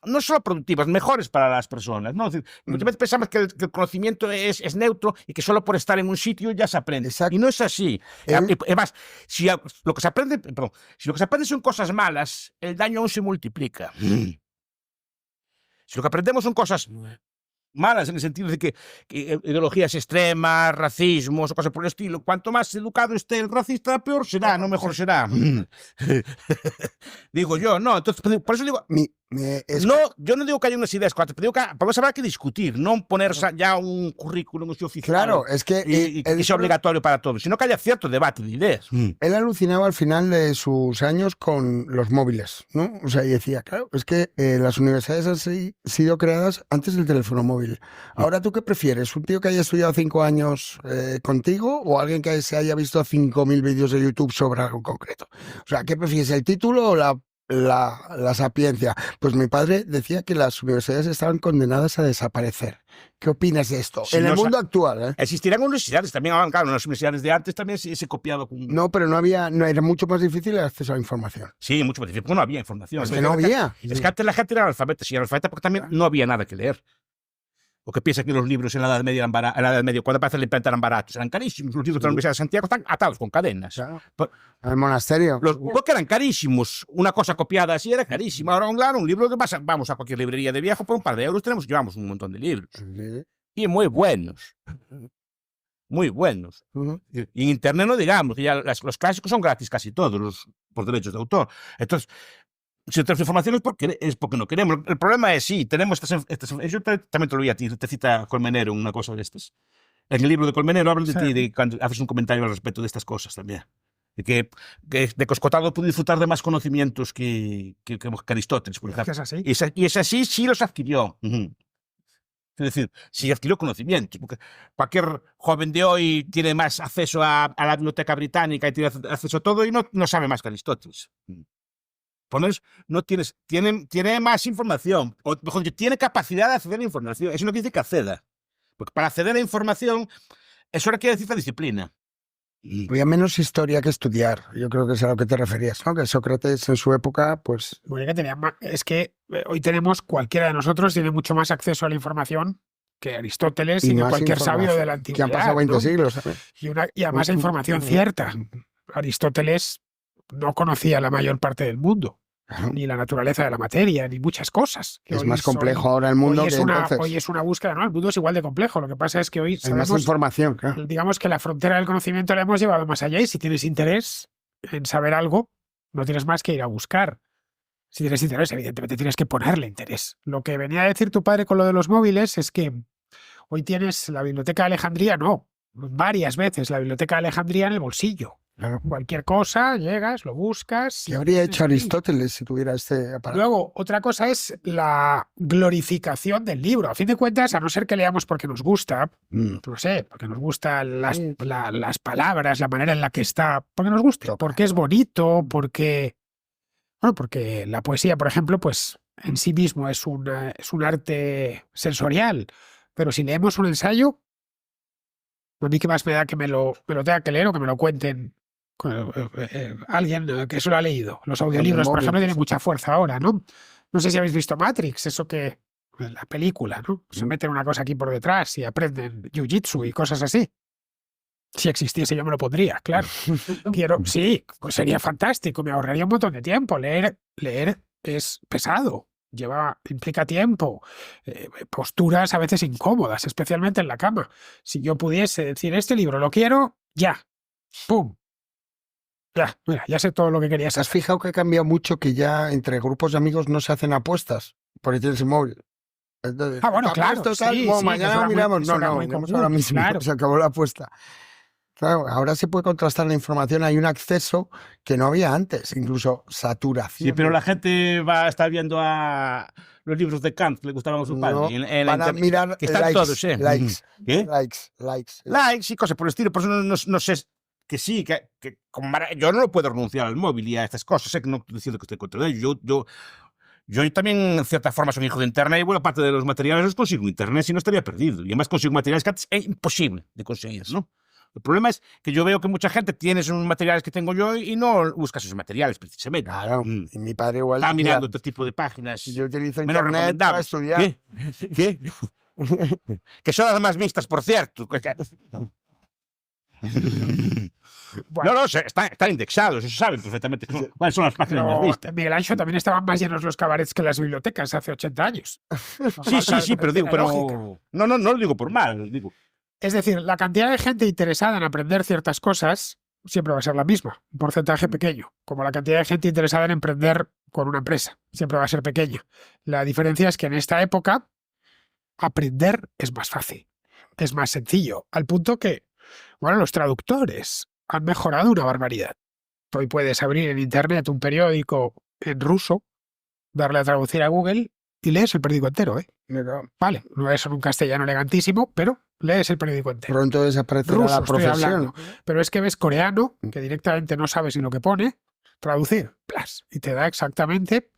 Speaker 4: no solo productivas, mejores para las personas, ¿no? Es decir, muchas veces pensamos que el conocimiento es neutro y que solo por estar en un sitio ya se aprende.
Speaker 2: Exacto.
Speaker 4: Y no es así. Además, si lo que se aprende son cosas malas, el daño aún se multiplica. Si lo que aprendemos son cosas malas, en el sentido de que ideologías extremas, racismos o cosas por el estilo, cuanto más educado esté el racista, peor será, no mejor será. Digo yo, no. Entonces, por eso digo, no, yo no digo que haya unas ideas correctas, pero digo que vamos a haber que discutir, no poner ya un currículum oficial.
Speaker 2: Claro, es que
Speaker 4: y sea obligatorio para todos, sino que haya cierto debate de ideas.
Speaker 2: Él alucinaba al final de sus años con los móviles, ¿no? O sea, y decía, claro, es que las universidades han sido creadas antes del teléfono móvil. Ahora, ¿tú qué prefieres? ¿Un tío que haya estudiado 5 años contigo o alguien que se haya visto 5.000 vídeos de YouTube sobre algo concreto? O sea, ¿qué prefieres, el título o la sapiencia? Pues mi padre decía que las universidades estaban condenadas a desaparecer. ¿Qué opinas de esto?
Speaker 4: Si
Speaker 2: en el mundo actual, ¿eh?
Speaker 4: Existirán universidades también, claro, en las universidades de antes también se copiaba con...
Speaker 2: No, pero no era mucho más difícil el acceso a la información.
Speaker 4: Sí, mucho más difícil, porque no había información.
Speaker 2: Es que no había.
Speaker 4: Es que antes la gente era analfabeta, sí, analfabeta porque también no había nada que leer. ¿O qué piensa que los libros en la Edad Media cuando aparece la imprenta eran baratos? Eran carísimos. Los libros de la Universidad de Santiago están atados con cadenas.
Speaker 2: Claro. El monasterio.
Speaker 4: Porque eran carísimos. Una cosa copiada así era carísima. Ahora, claro, un libro vamos a cualquier librería de viejo por un par de euros llevamos un montón de libros.
Speaker 2: Sí.
Speaker 4: Y muy buenos. Muy buenos. Y en Internet no digamos, que ya los clásicos son gratis casi todos, por derechos de autor. Entonces, si tenemos información es porque no queremos. El problema es, sí, tenemos yo también te lo voy a ti, te cita Colmenero una cosa de estas. En el libro de Colmenero habla de ti, cuando haces un comentario al respecto de estas cosas también. De que Coscotado pudo disfrutar de más conocimientos que Aristóteles, por ejemplo.
Speaker 3: ¿Es así?
Speaker 4: Y es así, sí los adquirió. Es decir, sí adquirió conocimientos, porque cualquier joven de hoy tiene más acceso a la biblioteca británica y tiene acceso a todo y no sabe más que Aristóteles. No tiene más información, o mejor dicho, tiene capacidad de acceder a información. Eso no quiere decir que acceda. Porque para acceder a información, eso requiere cierta disciplina.
Speaker 2: Había menos historia que estudiar. Yo creo que es a lo que te referías, ¿no? Que Sócrates en su época, pues...
Speaker 3: Bueno, es que hoy cualquiera de nosotros tiene mucho más acceso a la información que Aristóteles y que cualquier sabio de la antigüedad.
Speaker 2: Que han pasado 20 siglos. ¿sabes?
Speaker 3: Y además hay información cierta. Aristóteles no conocía la mayor parte del mundo. Ni la naturaleza de la materia, ni muchas cosas.
Speaker 2: Es más complejo ahora el mundo que entonces.
Speaker 3: Hoy es una búsqueda, ¿no? El mundo es igual de complejo. Lo que pasa es que hoy
Speaker 2: hay más información, claro.
Speaker 3: Digamos que la frontera del conocimiento la hemos llevado más allá y si tienes interés en saber algo, no tienes más que ir a buscar. Si tienes interés, evidentemente tienes que ponerle interés. Lo que venía a decir tu padre con lo de los móviles es que hoy tienes la Biblioteca de Alejandría, varias veces la Biblioteca de Alejandría en el bolsillo.
Speaker 2: Claro.
Speaker 3: Cualquier cosa, llegas, lo buscas.
Speaker 2: ¿Qué habría hecho Aristóteles si tuviera este aparato?
Speaker 3: Luego, otra cosa es la glorificación del libro. A fin de cuentas, a no ser que leamos porque nos gusta, no sé, porque nos gustan las palabras, la manera en la que está, porque nos gusta, porque es bonito, porque la poesía, por ejemplo, pues en sí mismo es un arte sensorial. Pero si leemos un ensayo, a mí qué más me da que me lo tenga que leer o que me lo cuenten alguien que eso lo ha leído. Los audiolibros, por ejemplo, tienen mucha fuerza ahora, ¿no? No sé si habéis visto Matrix, eso que la película, ¿no? Se meten una cosa aquí por detrás y aprenden jiu-jitsu y cosas así. Si existiese yo me lo pondría, claro. Sí, pues sería fantástico, me ahorraría un montón de tiempo. Leer es pesado. Implica tiempo, posturas a veces incómodas, especialmente en la cama. Si yo pudiese decir, este libro lo quiero, ya, ¡pum! Ya, mira, ya sé todo lo que quería
Speaker 2: ¿Te
Speaker 3: saber.
Speaker 2: has fijado que ha cambiado mucho que ya entre grupos de amigos no se hacen apuestas? Porque tienes el móvil. Entonces,
Speaker 3: Bueno, claro, sí,
Speaker 2: mañana miramos.
Speaker 3: Miramos
Speaker 2: ahora mismo,
Speaker 3: claro.
Speaker 2: se acabó la apuesta. Claro, ahora se puede contrastar la información, hay un acceso que no había antes, incluso saturación.
Speaker 4: Sí, pero la gente va a estar viendo a los libros de Kant, que le gustaban a su padre.
Speaker 2: No, van a mirar
Speaker 4: que están
Speaker 2: likes,
Speaker 4: todos, ¿eh?
Speaker 2: likes,
Speaker 4: ¿Qué?
Speaker 2: likes.
Speaker 4: Likes y cosas por el estilo. Por eso no sé que sí, que yo no puedo renunciar al móvil y a estas cosas, sé que no estoy diciendo que estoy contra ello. Yo también, en cierta forma, soy hijo de Internet y buena parte de los materiales los consigo en Internet, si no estaría perdido. Y además consigo materiales que antes es imposible de conseguir, ¿no? El problema es que yo veo que mucha gente tiene esos materiales que tengo yo y no busca esos materiales, precisamente.
Speaker 2: Claro, y mi padre igual.
Speaker 4: Está mirando otro tipo de páginas.
Speaker 2: Yo utilizo
Speaker 4: menos
Speaker 2: Internet para
Speaker 4: recomendables.
Speaker 2: estudiar.
Speaker 4: ¿Qué? Que son las más vistas, por cierto.
Speaker 3: Bueno,
Speaker 4: No, están indexados, eso saben perfectamente cuáles son las páginas más
Speaker 3: pero
Speaker 4: vistas.
Speaker 3: Miguel Ancho, también estaban más llenos los cabarets que las bibliotecas hace 80 años.
Speaker 4: Sí, pero digo, no lo digo por mal, digo.
Speaker 3: Es decir, la cantidad de gente interesada en aprender ciertas cosas siempre va a ser la misma, un porcentaje pequeño, como la cantidad de gente interesada en emprender con una empresa, siempre va a ser pequeña. La diferencia es que en esta época aprender es más fácil, es más sencillo, al punto que, bueno, los traductores han mejorado una barbaridad. Hoy puedes abrir en internet un periódico en ruso, darle a traducir a Google y lees el periódico entero, ¿eh? Vale, no es en un castellano elegantísimo, pero lees el periódico entero.
Speaker 2: Pronto desaparecerá
Speaker 3: Ruso,
Speaker 2: la
Speaker 3: estoy
Speaker 2: profesión.
Speaker 3: hablando. Pero es que ves coreano, que directamente no sabes ni lo que pone, traducir, plas, y te da exactamente,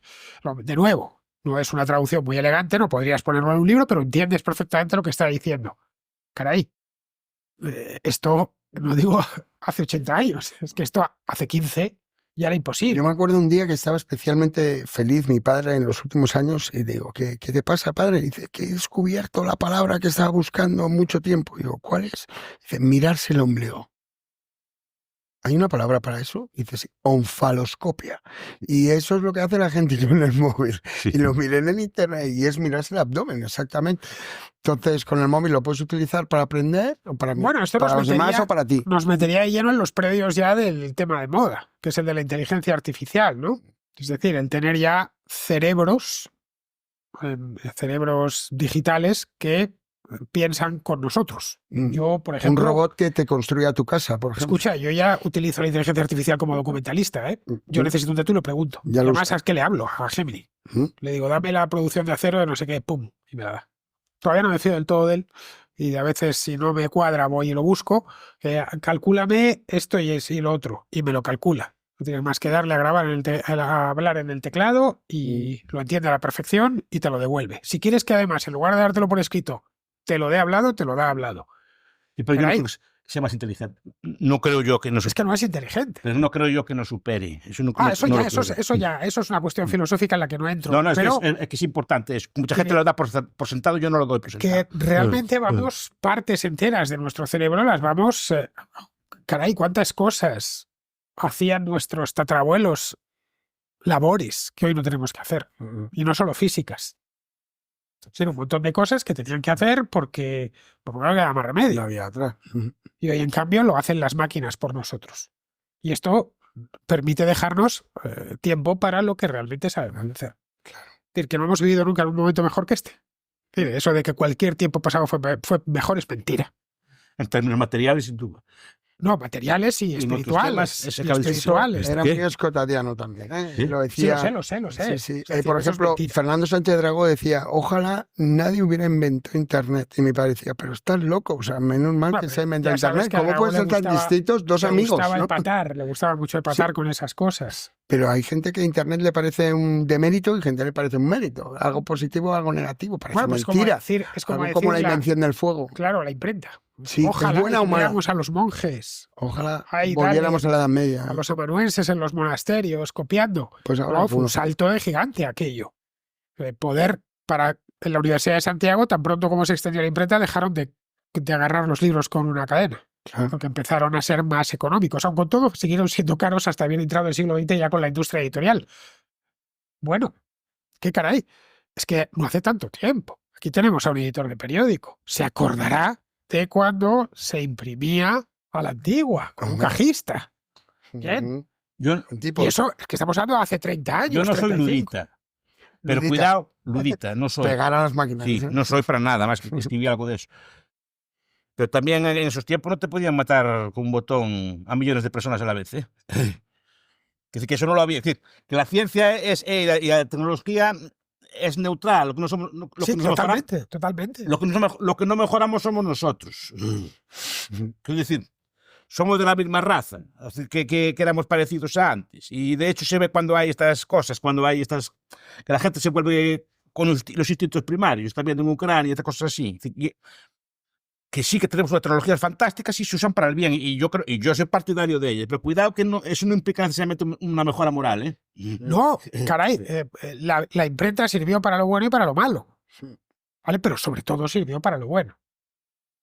Speaker 3: de nuevo, no es una traducción muy elegante, no podrías ponerlo en un libro, pero entiendes perfectamente lo que está diciendo. Caray, esto, no digo hace 80 años, es que esto hace 15 ya era imposible.
Speaker 2: Yo me acuerdo un día que estaba especialmente feliz mi padre en los últimos años y digo, ¿qué te pasa, padre? Y dice, que he descubierto la palabra que estaba buscando mucho tiempo. Y digo, ¿cuál es? Dice, mirarse el ombligo. ¿Hay una palabra para eso? Y dice, sí, onfaloscopia. Y eso es lo que hace la gente con el móvil.
Speaker 4: Sí.
Speaker 2: Y lo miré en el internet y es mirarse el abdomen, exactamente. Entonces, con el móvil lo puedes utilizar para aprender o para,
Speaker 3: Bueno, esto
Speaker 2: para
Speaker 3: nos
Speaker 2: los demás
Speaker 3: metería-
Speaker 2: o para ti.
Speaker 3: Nos metería de lleno en los predios ya del tema de moda, que es el de la inteligencia artificial, ¿no? Es decir, el tener ya cerebros digitales que piensan con nosotros. Yo, por
Speaker 2: Un
Speaker 3: ejemplo,
Speaker 2: robot que te construya tu casa, por ejemplo.
Speaker 3: escucha, yo ya utilizo la inteligencia artificial como documentalista, ¿eh? Yo necesito un dato y lo pregunto.
Speaker 2: Ya
Speaker 3: Y
Speaker 2: lo
Speaker 3: además, ¿a qué le hablo? A Gemini.
Speaker 2: ¿Mm?
Speaker 3: Le digo, dame la producción de acero de no sé qué, pum, y me la da. Todavía no me fío del todo de él. Y a veces, si no me cuadra, voy y lo busco. Calcúlame esto y lo otro. Y me lo calcula. No tienes más que darle a grabar a hablar en el teclado y lo entiende a la perfección y te lo devuelve. Si quieres que además, en lugar de dártelo por escrito, te lo dé hablado, te lo da hablado.
Speaker 4: Pero yo no
Speaker 3: Caray.
Speaker 4: creo que sea más inteligente. No creo yo que no
Speaker 3: Es que no es inteligente.
Speaker 4: Pero no creo yo que nos supere. Eso no,
Speaker 3: Eso
Speaker 4: no
Speaker 3: ya,
Speaker 4: lo creo.
Speaker 3: eso es una cuestión filosófica en la que no entro.
Speaker 4: No,
Speaker 3: pero
Speaker 4: es que es importante. Mucha
Speaker 3: que-
Speaker 4: gente lo da por sentado, yo no lo doy por sentado.
Speaker 3: que realmente vamos partes enteras de nuestro cerebro, las vamos... caray, cuántas cosas hacían nuestros tatarabuelos, labores que hoy no tenemos que hacer. Y no solo físicas. Sino un montón de cosas que tenían que hacer porque no queda más remedio.
Speaker 2: No había otra.
Speaker 3: Y hoy, en cambio, lo hacen las máquinas por nosotros. Y esto permite dejarnos tiempo para lo que realmente sabemos hacer. Es decir, que no hemos vivido nunca en un momento mejor que este. Es decir, eso de que cualquier tiempo pasado fue mejor es mentira.
Speaker 4: En términos materiales, sin duda.
Speaker 3: No, materiales y
Speaker 4: en otros
Speaker 3: espirituales.
Speaker 4: temas, ese
Speaker 3: y
Speaker 4: que habéis dicho,
Speaker 3: espirituales.
Speaker 2: Era
Speaker 4: ¿Qué?
Speaker 2: muy escotadiano también.
Speaker 4: ¿Sí?
Speaker 2: Lo
Speaker 3: Sí,
Speaker 2: decía.
Speaker 3: lo sé.
Speaker 2: Sí, sí.
Speaker 3: Es decir,
Speaker 2: Por
Speaker 3: eso es
Speaker 2: ejemplo,
Speaker 3: mentira.
Speaker 2: Fernando Sánchez Dragó decía, ojalá nadie hubiera inventado Internet. Y mi padre decía, pero estás loco, o sea, menos mal
Speaker 3: Bueno,
Speaker 2: que
Speaker 3: pero
Speaker 2: se ha inventado
Speaker 3: ya sabes
Speaker 2: Internet.
Speaker 3: que a
Speaker 2: ¿Cómo
Speaker 3: Dragó
Speaker 2: pueden
Speaker 3: le
Speaker 2: ser tan
Speaker 3: gustaba-
Speaker 2: distintos dos
Speaker 3: Le
Speaker 2: amigos?
Speaker 3: gustaba
Speaker 2: ¿no?
Speaker 3: empatar, le gustaba mucho empatar con esas cosas.
Speaker 2: Pero hay gente que Internet le parece un demérito y gente le parece un mérito. Algo positivo, algo negativo. Parece
Speaker 3: Bueno, pues
Speaker 2: mentira.
Speaker 3: es como
Speaker 2: Algo como la
Speaker 3: decir
Speaker 2: invención del fuego.
Speaker 3: claro, la imprenta.
Speaker 2: Sí, que es
Speaker 3: Ojalá
Speaker 2: buena o mala.
Speaker 3: tuviéramos a los monjes,
Speaker 2: Ojalá
Speaker 3: Ahí,
Speaker 2: volviéramos
Speaker 3: dale.
Speaker 2: a la Edad Media.
Speaker 3: a los amanuenses en los monasterios, copiando.
Speaker 2: Pues ahora
Speaker 3: No, fue un
Speaker 2: algunos-
Speaker 3: salto de gigante aquello. Poder para en la Universidad de Santiago, tan pronto como se extendió la imprenta, dejaron de agarrar los libros con una cadena,
Speaker 2: Claro.
Speaker 3: porque empezaron a ser más económicos. Aun con todo, siguieron siendo caros hasta bien entrado el siglo XX ya con la industria editorial. Bueno, qué caray. Es que no hace tanto tiempo. Aquí tenemos a un editor de periódico. Se acordará de cuando se imprimía a la antigua, con un
Speaker 2: Hombre.
Speaker 3: cajista. Bien.
Speaker 2: Ujú.
Speaker 4: Yo,
Speaker 2: Un tipo.
Speaker 3: Y eso es que estamos hablando de hace 30 años.
Speaker 4: yo no soy
Speaker 3: 35.
Speaker 4: ludita. Pero
Speaker 2: Ludita.
Speaker 4: cuidado, ludita, no soy.
Speaker 2: Pegar a las máquinas.
Speaker 4: Sí,
Speaker 2: ¿eh?
Speaker 4: no soy para nada, más que escribí algo de eso. Pero también en esos tiempos no te podían matar con un botón a millones de personas a la vez. ¿Eh? Es decir, que eso no lo había. Es decir, que la ciencia y la tecnología es neutral. Lo que no somos, lo
Speaker 3: Sí,
Speaker 4: que nos mejora-
Speaker 3: totalmente.
Speaker 4: lo que no mejoramos somos nosotros. Quiero decir, somos de la misma raza, así que éramos parecidos a antes. Y de hecho se ve cuando hay estas cosas, que la gente se vuelve con los instintos primarios, también en Ucrania, estas cosas así. Que sí que tenemos unas tecnologías fantásticas y se usan para el bien, y yo soy partidario de ellas, pero cuidado que eso no implica necesariamente una mejora moral, ¿eh?
Speaker 3: No, caray, la imprenta sirvió para lo bueno y para lo malo, ¿vale? Pero sobre todo sirvió para lo bueno.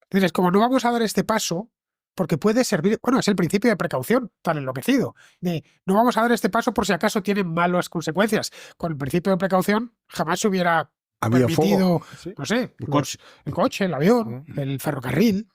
Speaker 3: Entonces, como no vamos a dar este paso, porque puede servir, bueno, es el principio de precaución tan enloquecido, de no vamos a dar este paso por si acaso tienen malas consecuencias. Con el principio de precaución jamás se hubiera
Speaker 2: Había
Speaker 3: permitido,
Speaker 2: fuego. Sí.
Speaker 3: no sé,
Speaker 4: coche.
Speaker 3: el coche, el avión, el ferrocarril.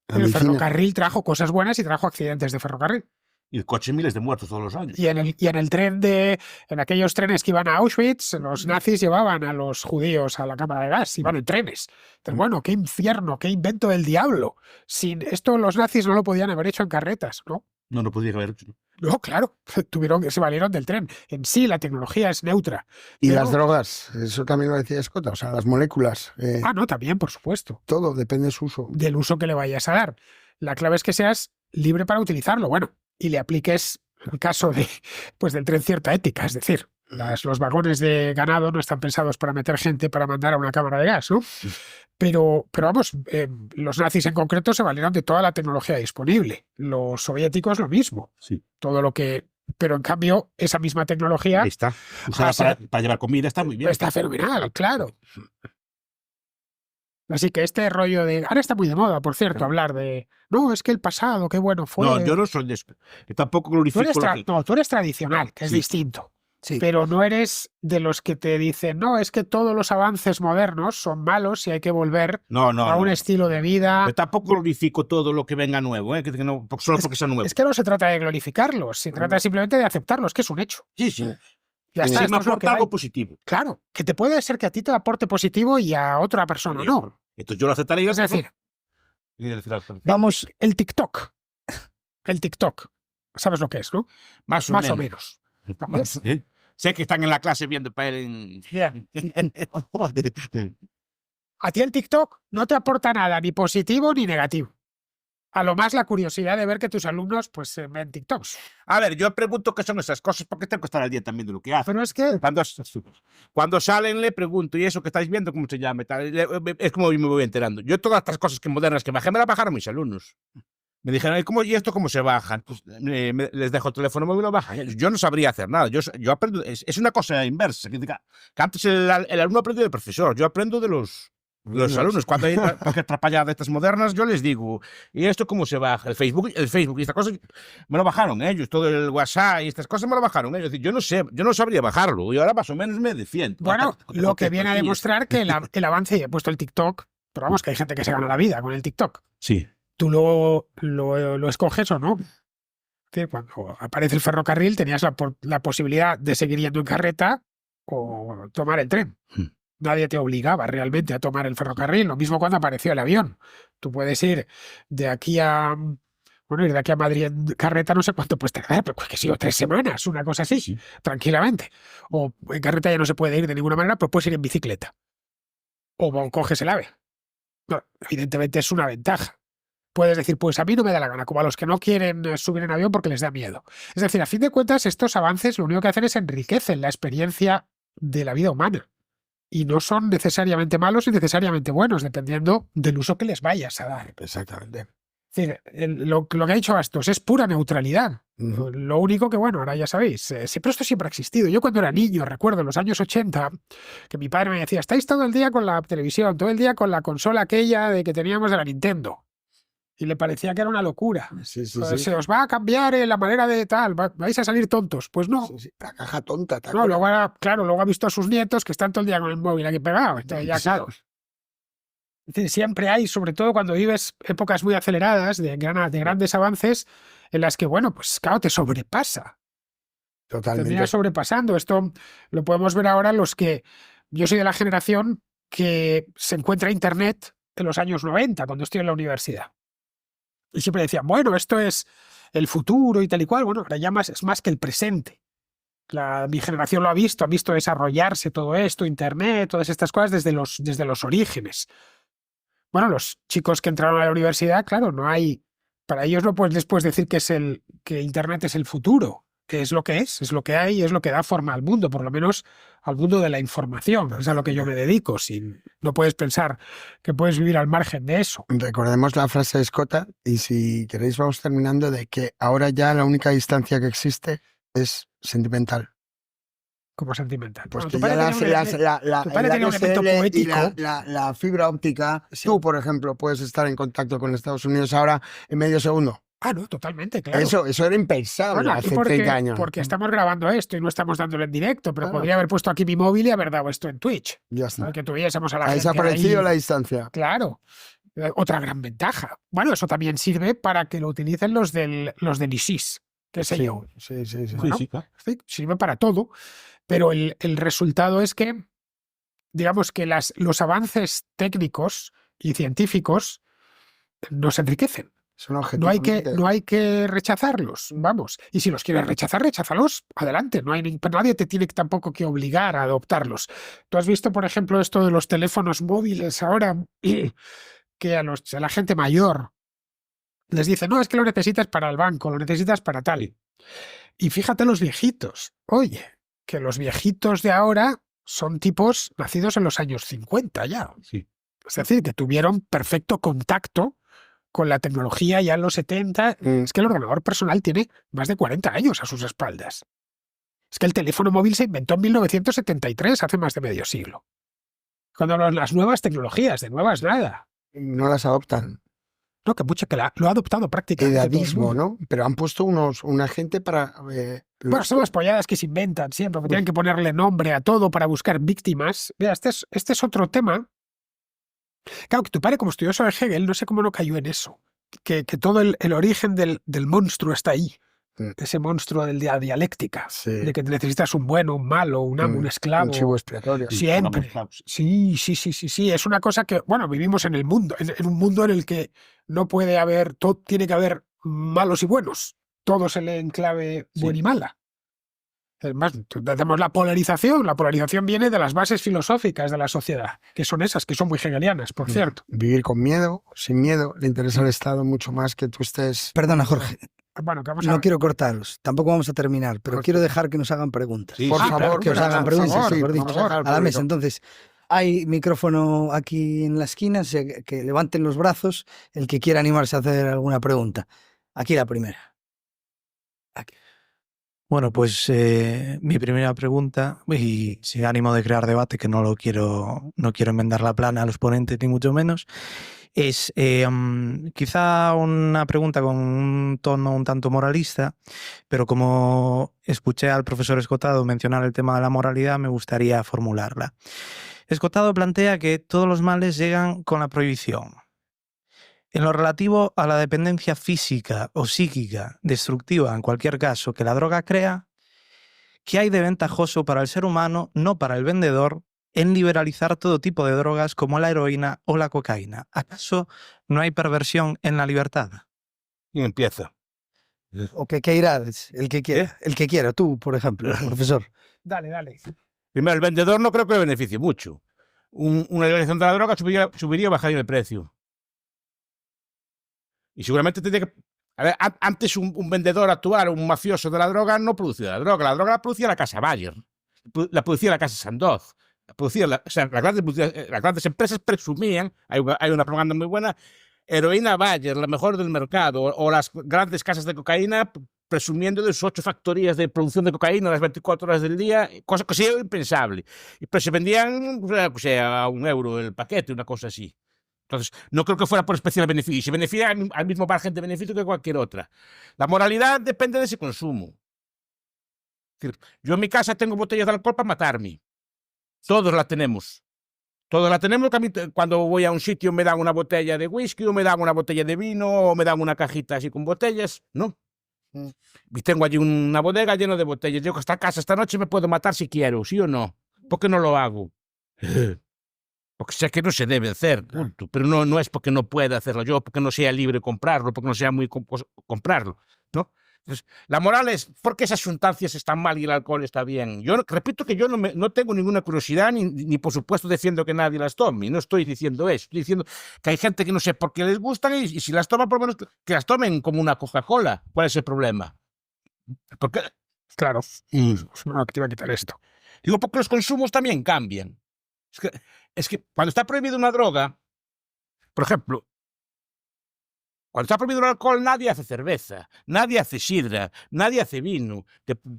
Speaker 2: La
Speaker 3: El
Speaker 2: medicina.
Speaker 3: ferrocarril trajo cosas buenas y trajo accidentes de ferrocarril.
Speaker 4: Y el coche, miles de muertos todos los años.
Speaker 3: Y en el tren en aquellos trenes que iban a Auschwitz, los nazis llevaban a los judíos a la cámara de gas, iban en trenes. Entonces, bueno, qué infierno, qué invento del diablo. Sin esto los nazis no lo podían haber hecho en carretas, ¿no?
Speaker 4: No lo podía haber hecho.
Speaker 3: No, claro, se valieron del tren. En sí, la tecnología es neutra.
Speaker 2: Y
Speaker 3: Pero-
Speaker 2: las drogas, eso también lo decía Escota, o sea, las moléculas,
Speaker 3: no, también, por supuesto.
Speaker 2: todo depende de su uso.
Speaker 3: Del uso que le vayas a dar. La clave es que seas libre para utilizarlo, bueno, y le apliques el caso del tren cierta ética, es decir, los vagones de ganado no están pensados para meter gente para mandar a una cámara de gas, ¿no? Pero vamos, los nazis en concreto se valieron de toda la tecnología disponible. Los soviéticos lo mismo.
Speaker 4: Sí.
Speaker 3: Todo lo que... Pero en cambio, esa misma tecnología
Speaker 4: Ahí está. Usada para llevar comida está muy bien.
Speaker 3: está fenomenal, claro. Así que este rollo de... Ahora está muy de moda, por cierto, hablar de... No, es que el pasado, qué bueno fue.
Speaker 4: No, yo no soy de eso. Yo tampoco
Speaker 3: Tú
Speaker 4: glorifico
Speaker 3: eres,
Speaker 4: lo que...
Speaker 3: no, tú eres tradicional, que es
Speaker 4: Sí.
Speaker 3: distinto.
Speaker 1: Sí.
Speaker 3: Pero no eres de los que te dicen, no, es que todos los avances modernos son malos y hay que volver
Speaker 4: No,
Speaker 3: a un estilo de vida.
Speaker 4: Yo tampoco glorifico todo lo que venga nuevo, ¿eh? Que no, solo porque sea nuevo.
Speaker 3: Es que no se trata de glorificarlos, se trata simplemente de aceptarlos, que es un hecho.
Speaker 4: Sí, sí.
Speaker 3: Ya
Speaker 4: Sí,
Speaker 3: está,
Speaker 4: me
Speaker 3: esto es lo que
Speaker 4: aporta
Speaker 3: hay.
Speaker 4: algo positivo.
Speaker 3: Claro, que te puede ser que a ti te aporte positivo y a otra persona no.
Speaker 4: Entonces yo lo aceptaré.
Speaker 3: Es decir,
Speaker 1: Vamos,
Speaker 3: el TikTok. El TikTok. ¿Sabes lo que es, no?
Speaker 4: Más o
Speaker 3: Más o
Speaker 4: menos.
Speaker 3: menos.
Speaker 4: ¿Eh? Sé que están en la clase viendo para él
Speaker 3: A ti el TikTok no te aporta nada, ni positivo ni negativo. A lo más la curiosidad de ver que tus alumnos pues ven TikToks.
Speaker 4: A ver, yo pregunto qué son esas cosas porque tengo que estar al día también de lo que hacen.
Speaker 3: Pero es que
Speaker 4: Cuando salen le pregunto, ¿y eso que estáis viendo cómo se llama? Es como me voy enterando. Yo todas estas cosas que modernas que bajé me las bajaron mis alumnos. Me dijeron, ¿y esto cómo se baja? Pues, les dejo el teléfono móvil y lo bajan. Yo no sabría hacer nada. Yo aprendo, es una cosa inversa. Que antes el alumno aprende del profesor, yo aprendo de los alumnos. Cuando hay cualquier trapallada de estas modernas, yo les digo, ¿y esto cómo se baja? El Facebook y estas cosas me lo bajaron ellos. Todo el WhatsApp y estas cosas me lo bajaron ellos. Es decir, yo no sé, yo no sabría bajarlo y ahora más o menos me defiendo.
Speaker 3: bueno, lo que viene a demostrar que el avance, y he puesto el TikTok, pero vamos, que hay gente que se gana la vida con el TikTok.
Speaker 4: Sí.
Speaker 3: Tú lo escoges o no. Sí, cuando aparece el ferrocarril tenías la posibilidad de seguir yendo en carreta o tomar el tren. Nadie te obligaba realmente a tomar el ferrocarril. Lo mismo cuando apareció el avión. Tú puedes ir de aquí a... Bueno, ir de aquí a Madrid en carreta no sé cuánto puedes tardar, pero que sí, o 3 semanas, una cosa así,
Speaker 4: Sí.
Speaker 3: tranquilamente. O en carreta ya no se puede ir de ninguna manera, pero puedes ir en bicicleta. O coges el AVE. No, evidentemente es una ventaja. Puedes decir, pues a mí no me da la gana, como a los que no quieren subir en avión porque les da miedo. Es decir, a fin de cuentas, estos avances lo único que hacen es enriquecen la experiencia de la vida humana. Y no son necesariamente malos y necesariamente buenos, dependiendo del uso que les vayas a dar.
Speaker 2: Exactamente.
Speaker 3: Es decir, lo que ha dicho Bastos es pura neutralidad. Lo único que, bueno, ahora ya sabéis, pero esto siempre ha existido. Yo cuando era niño, recuerdo en los años 80, que mi padre me decía, estáis todo el día con la televisión, todo el día con la consola aquella de que teníamos de la Nintendo. Y le parecía que era una locura.
Speaker 2: Sí, sí,
Speaker 3: Pues,
Speaker 2: sí.
Speaker 3: se os va a cambiar la manera de tal, vais a salir tontos. Pues no.
Speaker 2: Sí, sí. La caja tonta. ¿te
Speaker 3: No,
Speaker 2: acuerdas?
Speaker 3: luego ha visto a sus nietos que están todo el día con el móvil aquí pegado. Entonces ya, claro. Es decir, siempre hay, sobre todo cuando vives épocas muy aceleradas, de grandes avances, en las que, bueno, pues claro, te sobrepasa.
Speaker 2: Totalmente.
Speaker 3: Termina sobrepasando. Esto lo podemos ver ahora los que... Yo soy de la generación que se encuentra Internet en los años 90, cuando estoy en la universidad. Y siempre decían, bueno, esto es el futuro y tal y cual. Bueno, ahora ya es más que el presente. Mi generación lo ha visto desarrollarse todo esto, Internet, todas estas cosas desde los orígenes. Bueno, los chicos que entraron a la universidad, claro, no hay Para ellos no puedes después decir que Internet es el futuro, que es lo que es lo que hay, es lo que da forma al mundo, por lo menos al mundo de la información. Es a lo que yo me dedico. No puedes pensar que puedes vivir al margen de eso.
Speaker 2: Recordemos la frase de Escota y si queréis vamos terminando de que ahora ya la única distancia que existe es sentimental.
Speaker 3: Como sentimental.
Speaker 2: Pues
Speaker 3: Bueno,
Speaker 2: que ya
Speaker 3: tu padre tenía un elemento
Speaker 2: ADSL y
Speaker 3: poético.
Speaker 2: la fibra óptica,
Speaker 3: Sí.
Speaker 2: tú, por ejemplo, puedes estar en contacto con Estados Unidos ahora en medio segundo.
Speaker 3: Ah, no, totalmente, claro.
Speaker 2: Eso era impensable
Speaker 3: Bueno, aquí
Speaker 2: hace 30 años.
Speaker 3: porque estamos grabando esto y no estamos dándolo en directo, pero
Speaker 2: Claro.
Speaker 3: podría haber puesto aquí mi móvil y haber dado esto en Twitch.
Speaker 2: Ya está.
Speaker 3: Para que tuviésemos a la
Speaker 2: Ha
Speaker 3: gente
Speaker 2: desaparecido
Speaker 3: ahí.
Speaker 2: la distancia.
Speaker 3: Claro. Otra gran ventaja. Bueno, eso también sirve para que lo utilicen los del ISIS, qué sé yo.
Speaker 2: Sí.
Speaker 3: Bueno,
Speaker 4: Sí, claro.
Speaker 3: sí, sirve para todo, pero el resultado es que, digamos que los avances técnicos y científicos nos enriquecen.
Speaker 2: Son
Speaker 3: No hay
Speaker 2: objetivamente.
Speaker 3: que rechazarlos, vamos. Y si los quieres rechazar, recházalos. Adelante. Nadie te tiene tampoco que obligar a adoptarlos. Tú has visto, por ejemplo, esto de los teléfonos móviles ahora, que a la gente mayor les dice, no, es que lo necesitas para el banco, lo necesitas para tal. Y fíjate los viejitos. Oye, que los viejitos de ahora son tipos nacidos en los años 50 ya.
Speaker 4: Sí.
Speaker 3: Es decir, que tuvieron perfecto contacto con la tecnología ya en los 70. Es que el ordenador personal tiene más de 40 años a sus espaldas. Es que el teléfono móvil se inventó en 1973, hace más de medio siglo. Cuando hablan las nuevas tecnologías, de nuevas nada.
Speaker 2: No las adoptan.
Speaker 3: No, que mucho que lo ha adoptado prácticamente todo el
Speaker 2: Edadismo,
Speaker 3: mundo.
Speaker 2: ¿no? Pero han puesto una gente para...
Speaker 3: Bueno, son las polladas que se inventan siempre, porque tienen que ponerle nombre a todo para buscar víctimas. Mira, este es otro tema. Claro, que tu padre, como estudió sobre Hegel, no sé cómo no cayó en eso. Que todo el origen del monstruo está ahí. Ese monstruo de la dialéctica.
Speaker 2: Sí.
Speaker 3: De que necesitas un bueno, un malo, un amo, un esclavo.
Speaker 2: Un chivo expiatorio.
Speaker 3: Siempre. Sí. Es una cosa que, bueno, vivimos en el mundo, en un mundo en el que no puede haber, tiene que haber malos y buenos. Todo se lee en clave buena y mala. Además, tenemos la polarización. La polarización viene de las bases filosóficas de la sociedad, que son esas, que son muy hegelianas, por cierto.
Speaker 2: Vivir con miedo, sin miedo, le interesa al Estado mucho más que tú estés...
Speaker 1: Perdona, Jorge,
Speaker 3: Bueno, que vamos
Speaker 1: no quiero cortaros, tampoco vamos a terminar, pero
Speaker 2: Pues-
Speaker 1: quiero dejar que nos hagan preguntas.
Speaker 4: Sí,
Speaker 2: Por
Speaker 4: sí,
Speaker 2: favor,
Speaker 4: claro,
Speaker 1: que os
Speaker 4: claro.
Speaker 1: hagan preguntas,
Speaker 2: por
Speaker 1: sí,
Speaker 2: favor,
Speaker 1: por dicho,
Speaker 2: vamos a dejar al
Speaker 1: a la mesa.
Speaker 2: público.
Speaker 1: Entonces, hay micrófono aquí en la esquina, que levanten los brazos el que quiera animarse a hacer alguna pregunta. Aquí la primera. Aquí.
Speaker 5: Bueno, pues mi primera pregunta, y sin ánimo de crear debate, que no quiero enmendar la plana a los ponentes ni mucho menos, es quizá una pregunta con un tono un tanto moralista, pero como escuché al profesor Escotado mencionar el tema de la moralidad, me gustaría formularla. Escotado plantea que todos los males llegan con la prohibición. En lo relativo a la dependencia física o psíquica, destructiva en cualquier caso, que la droga crea, ¿qué hay de ventajoso para el ser humano, no para el vendedor, en liberalizar todo tipo de drogas como la heroína o la cocaína? ¿Acaso no hay perversión en la libertad?
Speaker 4: ¿Quién empieza?
Speaker 1: O que irá, el que quiera. El que quiera, tú, por ejemplo, profesor.
Speaker 3: Dale.
Speaker 4: Primero, el vendedor no creo que le beneficie mucho. Una legalización de la droga subiría o bajaría el precio. Y seguramente tendría que... A ver, antes un vendedor actual, un mafioso de la droga, no producía la droga. La droga la producía la casa Bayer, la producía la casa Sandoz. O sea, las grandes empresas presumían, hay una propaganda muy buena, heroína Bayer, la mejor del mercado, o las grandes casas de cocaína presumiendo de sus 8 factorías de producción de cocaína las 24 horas del día, cosa que era impensable. Pero se vendían, o sea, a €1 el paquete, una cosa así. Entonces, no creo que fuera por especial beneficio. Se beneficia al mismo margen de beneficio que cualquier otra. La moralidad depende de ese consumo. Es decir, yo en mi casa tengo botellas de alcohol para matarme. Todos la tenemos. Todos la tenemos. Cuando voy a un sitio me dan una botella de whisky, o me dan una botella de vino, o me dan una cajita así con botellas. No. Y tengo allí una bodega llena de botellas. Llego a esta casa esta noche, me puedo matar si quiero, ¿sí o no? ¿Por qué no lo hago? Porque sé que no se debe hacer, punto. Pero no es porque no pueda hacerlo yo, porque no sea libre comprarlo, porque no sea muy comprarlo, ¿no? Entonces, la moral es, ¿por qué esas sustancias están mal y el alcohol está bien? Yo repito que yo no tengo ninguna curiosidad, ni por supuesto defiendo que nadie las tome. No estoy diciendo eso. Estoy diciendo que hay gente que no sé por qué les gustan y si las toman, por lo menos que las tomen como una Coca-Cola. ¿Cuál es el problema? Porque,
Speaker 3: Claro, no, que te iba a quitar esto.
Speaker 4: digo, porque los consumos también cambian. Es que cuando está prohibida una droga, por ejemplo, cuando está prohibido el alcohol, nadie hace cerveza, nadie hace sidra, nadie hace vino.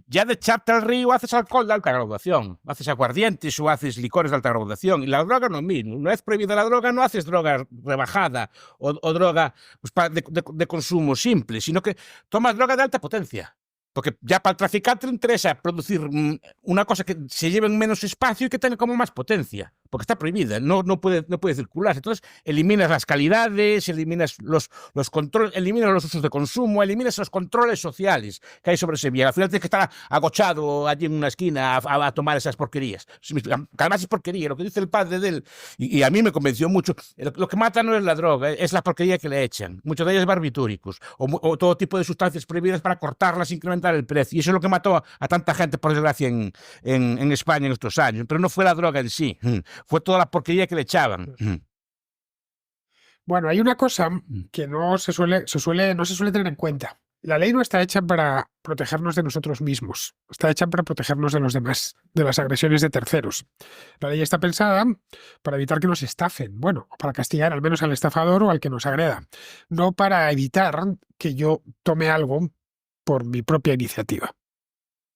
Speaker 4: Ya de echarte al río haces alcohol de alta graduación, haces aguardientes o haces licores de alta graduación. Y la droga no mismo. Una vez prohibida la droga, no haces droga rebajada o droga pues, de consumo simple, sino que tomas droga de alta potencia. Porque ya para el traficante le interesa producir una cosa que se lleve en menos espacio y que tenga como más potencia, porque está prohibida, no puede circular. Entonces eliminas las calidades, eliminas los controles, eliminas los usos de consumo, eliminas los controles sociales que hay sobre ese bien. Al final tienes que estar agochado allí en una esquina a tomar esas porquerías. Además es porquería, lo que dice el padre de él, y a mí me convenció mucho. Lo que mata no es la droga, es la porquería que le echan. Muchos de ellos barbitúricos o todo tipo de sustancias prohibidas para cortarlas, incrementar el precio. Y eso es lo que mató a tanta gente, por desgracia, en España en estos años. Pero no fue la droga en sí, fue toda la porquería que le echaban.
Speaker 3: Bueno, hay una cosa que no se suele tener en cuenta. La ley no está hecha para protegernos de nosotros mismos, está hecha para protegernos de los demás, de las agresiones de terceros. La ley está pensada para evitar que nos estafen, bueno, para castigar al menos al estafador o al que nos agreda, no para evitar que yo tome algo por mi propia iniciativa.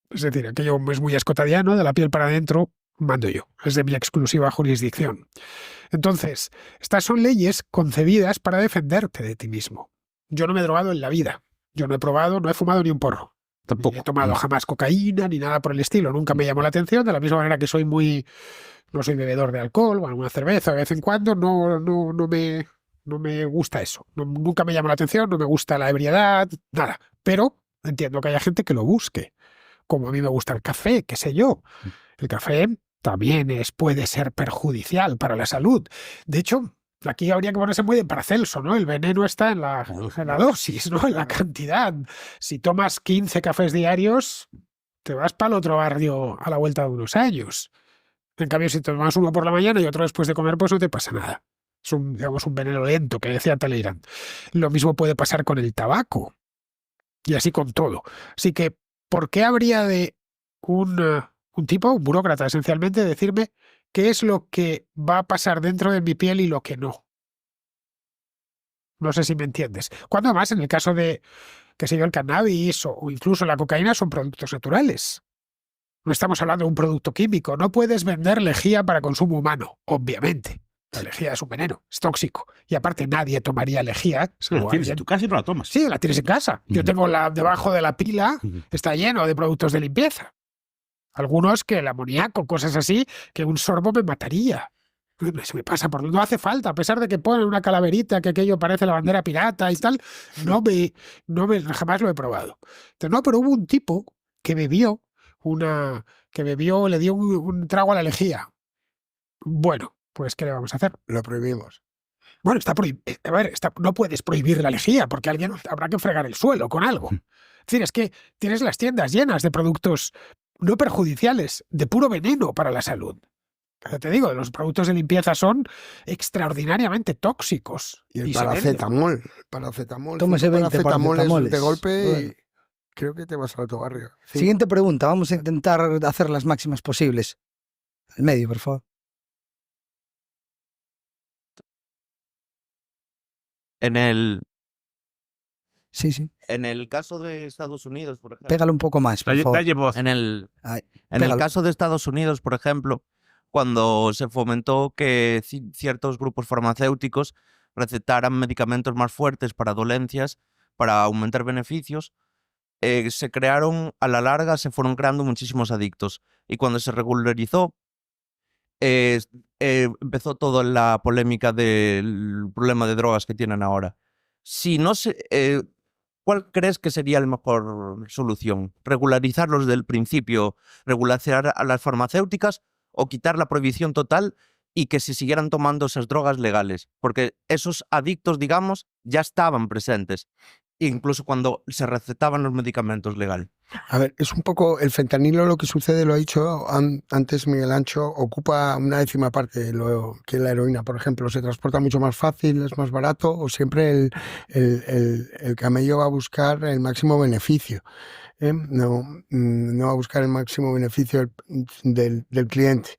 Speaker 3: Es decir, aquello es muy escotadiano, de la piel para adentro mando yo, es de mi exclusiva jurisdicción. Entonces, estas son leyes concebidas para defenderte de ti mismo. Yo no me he drogado en la vida, yo no he probado, no he fumado ni un porro.
Speaker 4: Tampoco.
Speaker 3: Ni he tomado jamás cocaína ni nada por el estilo, nunca me llamó la atención, de la misma manera que no soy bebedor de alcohol o alguna cerveza de vez en cuando, no me gusta eso. Nunca me llamó la atención, no me gusta la ebriedad, nada. Pero entiendo que haya gente que lo busque. Como a mí me gusta el café, qué sé yo. El café también puede ser perjudicial para la salud. De hecho, aquí habría que ponerse muy de Paracelso, ¿no? El veneno está en la dosis, ¿no? En la cantidad. Si tomas 15 cafés diarios, te vas para el otro barrio a la vuelta de unos años. En cambio, si tomas uno por la mañana y otro después de comer, pues no te pasa nada. Es un veneno lento, que decía Talleyrand. Lo mismo puede pasar con el tabaco. Y así con todo. Así que, ¿por qué habría de un burócrata, esencialmente, decirme qué es lo que va a pasar dentro de mi piel y lo que no? No sé si me entiendes. Cuando además, en el caso de, qué sé yo, el cannabis o incluso la cocaína son productos naturales. No estamos hablando de un producto químico. No puedes vender lejía para consumo humano, obviamente. La lejía es un veneno, es tóxico. Y aparte nadie tomaría lejía.
Speaker 4: La tienes en tu casa y no la tomas.
Speaker 3: Sí, la tienes en casa. Yo tengo debajo de la pila, está lleno de productos de limpieza. Algunos que el amoníaco, cosas así, que un sorbo me mataría. Se me pasa no hace falta, a pesar de que ponen una calaverita, que aquello parece la bandera pirata y tal, jamás lo he probado. Entonces, no, pero hubo un tipo que le dio un trago a la lejía. Bueno, pues, ¿qué le vamos a hacer?
Speaker 2: Lo prohibimos.
Speaker 3: Bueno, está prohibido. A ver, no puedes prohibir la lejía porque alguien habrá que fregar el suelo con algo. Es decir, es que tienes las tiendas llenas de productos no perjudiciales, de puro veneno para la salud. Ya te digo, los productos de limpieza son extraordinariamente tóxicos.
Speaker 2: Y el paracetamol.
Speaker 1: Tómese 20
Speaker 2: paracetamoles de golpe
Speaker 1: Bueno.
Speaker 2: y creo que te vas al otro barrio. Sí.
Speaker 1: Siguiente pregunta, vamos a intentar hacer las máximas posibles. Al medio, por favor. Sí.
Speaker 6: En el caso de Estados Unidos, por ejemplo.
Speaker 1: Pégale un poco más, por favor.
Speaker 4: Dalle voz.
Speaker 6: En el
Speaker 1: Pégalo.
Speaker 6: caso de Estados Unidos, por ejemplo, cuando se fomentó que ciertos grupos farmacéuticos recetaran medicamentos más fuertes para dolencias, para aumentar beneficios, a la larga se fueron creando muchísimos adictos. Y cuando se regularizó, empezó toda la polémica del problema de drogas que tienen ahora. Si no se, ¿cuál crees que sería la mejor solución? ¿Regularizarlos desde el principio, regularizar a las farmacéuticas o quitar la prohibición total y que se siguieran tomando esas drogas legales? Porque esos adictos, digamos, ya estaban presentes. incluso cuando se recetaban los medicamentos legal.
Speaker 2: A ver, es un poco el fentanilo, lo que sucede, lo ha dicho antes Miguel Ancho, ocupa una 10ª parte de lo que la heroína, por ejemplo. Se transporta mucho más fácil, es más barato, o siempre el camello va a buscar el máximo beneficio. No va a buscar el máximo beneficio del cliente.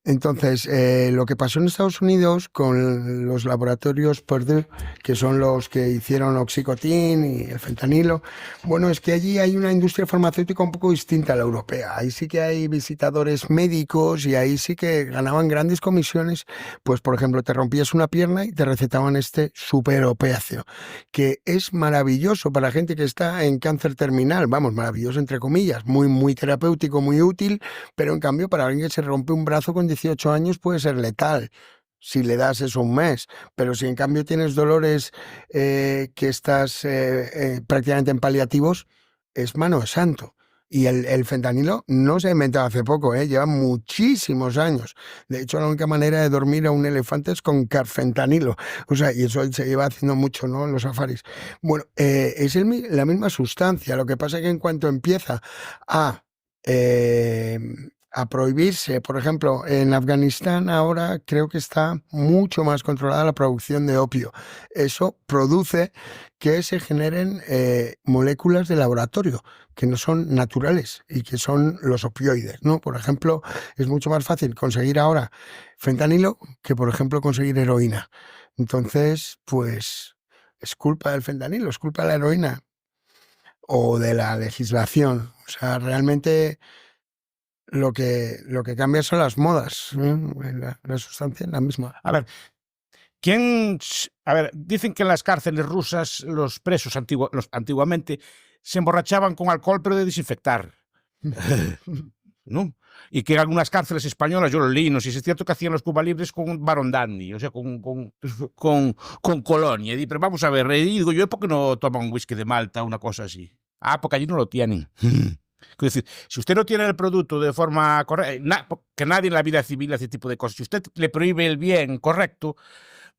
Speaker 2: Entonces, lo que pasó en Estados Unidos con los laboratorios Purdue, que son los que hicieron Oxycontin y el fentanilo, bueno, es que allí hay una industria farmacéutica un poco distinta a la europea. Ahí sí que hay visitadores médicos y ahí sí que ganaban grandes comisiones. Pues, por ejemplo, te rompías una pierna y te recetaban este superopiáceo, que es maravilloso para gente que está en cáncer terminal, vamos, maravilloso entre comillas, muy, muy terapéutico, muy útil, pero en cambio para alguien que se rompe un brazo con 18 años puede ser letal si le das eso un mes, pero si en cambio tienes dolores que estás prácticamente en paliativos, es mano de santo. Y el fentanilo no se ha inventado hace poco, lleva muchísimos años. De hecho, la única manera de dormir a un elefante es con carfentanilo. O sea, y eso se lleva haciendo mucho, ¿no?, en los safaris. Bueno, es la misma sustancia. Lo que pasa es que en cuanto empieza a prohibirse, por ejemplo, en Afganistán ahora creo que está mucho más controlada la producción de opio. Eso produce que se generen moléculas de laboratorio que no son naturales y que son los opioides, ¿no? Por ejemplo, es mucho más fácil conseguir ahora fentanilo que, por ejemplo, conseguir heroína. Entonces, pues es culpa del fentanilo, es culpa de la heroína o de la legislación. O sea, realmente lo que cambia son las modas, la sustancia es la misma.
Speaker 4: A ver, dicen que en las cárceles rusas los presos antiguamente se emborrachaban con alcohol, pero de desinfectar. ¿No? Y que en algunas cárceles españolas, yo lo leí, no sé si es cierto, que hacían los Cuba Libres con Barón Dandy, o sea, con colonia. Y, pero vamos a ver, y digo yo, ¿por qué no toman whisky de Malta, una cosa así? Ah, porque allí no lo tienen. Es decir, si usted no tiene el producto de forma correcta, que nadie en la vida civil hace tipo de cosas, si usted le prohíbe el bien correcto,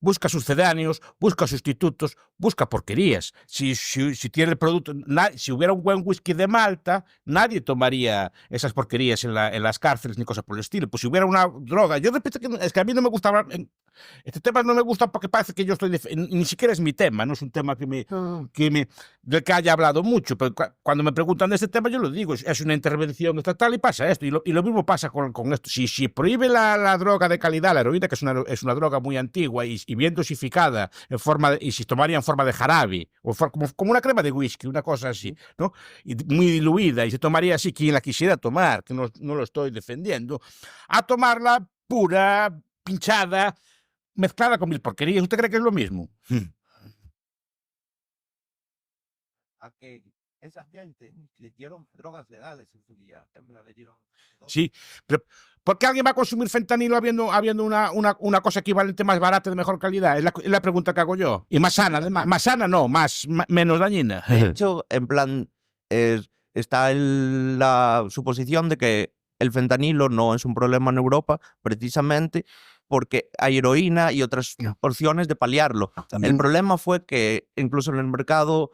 Speaker 4: busca sucedáneos, busca sustitutos, busca porquerías. Si tiene el producto, si hubiera un buen whisky de Malta, nadie tomaría esas porquerías en las cárceles ni cosas por el estilo. Pues si hubiera una droga, yo repito que es que a mí no me gusta hablar, este tema no me gusta porque parece que yo estoy, ni siquiera es mi tema, no es un tema del que haya hablado mucho, pero cuando me preguntan de este tema yo lo digo, es una intervención estatal y pasa esto, y lo mismo pasa con esto. Si prohíbe la droga de calidad, la heroína, que es una droga muy antigua y bien dosificada, y si tomaría en forma de jarabe, o como una crema de whisky, una cosa así, ¿no? Y muy diluida, y se tomaría así, quien la quisiera tomar, que no lo estoy defendiendo, a tomarla pura, pinchada, mezclada con mil porquerías. ¿Usted cree que es lo mismo?
Speaker 6: A que esa gente le dieron drogas legales en su día.
Speaker 4: Sí, pero ¿por qué alguien va a consumir fentanilo habiendo una cosa equivalente más barata de mejor calidad? Es la pregunta que hago yo. Y más sana, además. Más sana no, menos dañina.
Speaker 6: De hecho, en plan, está la suposición de que el fentanilo no es un problema en Europa, precisamente porque hay heroína y otras opciones de paliarlo.
Speaker 1: También.
Speaker 6: El problema fue que incluso en el mercado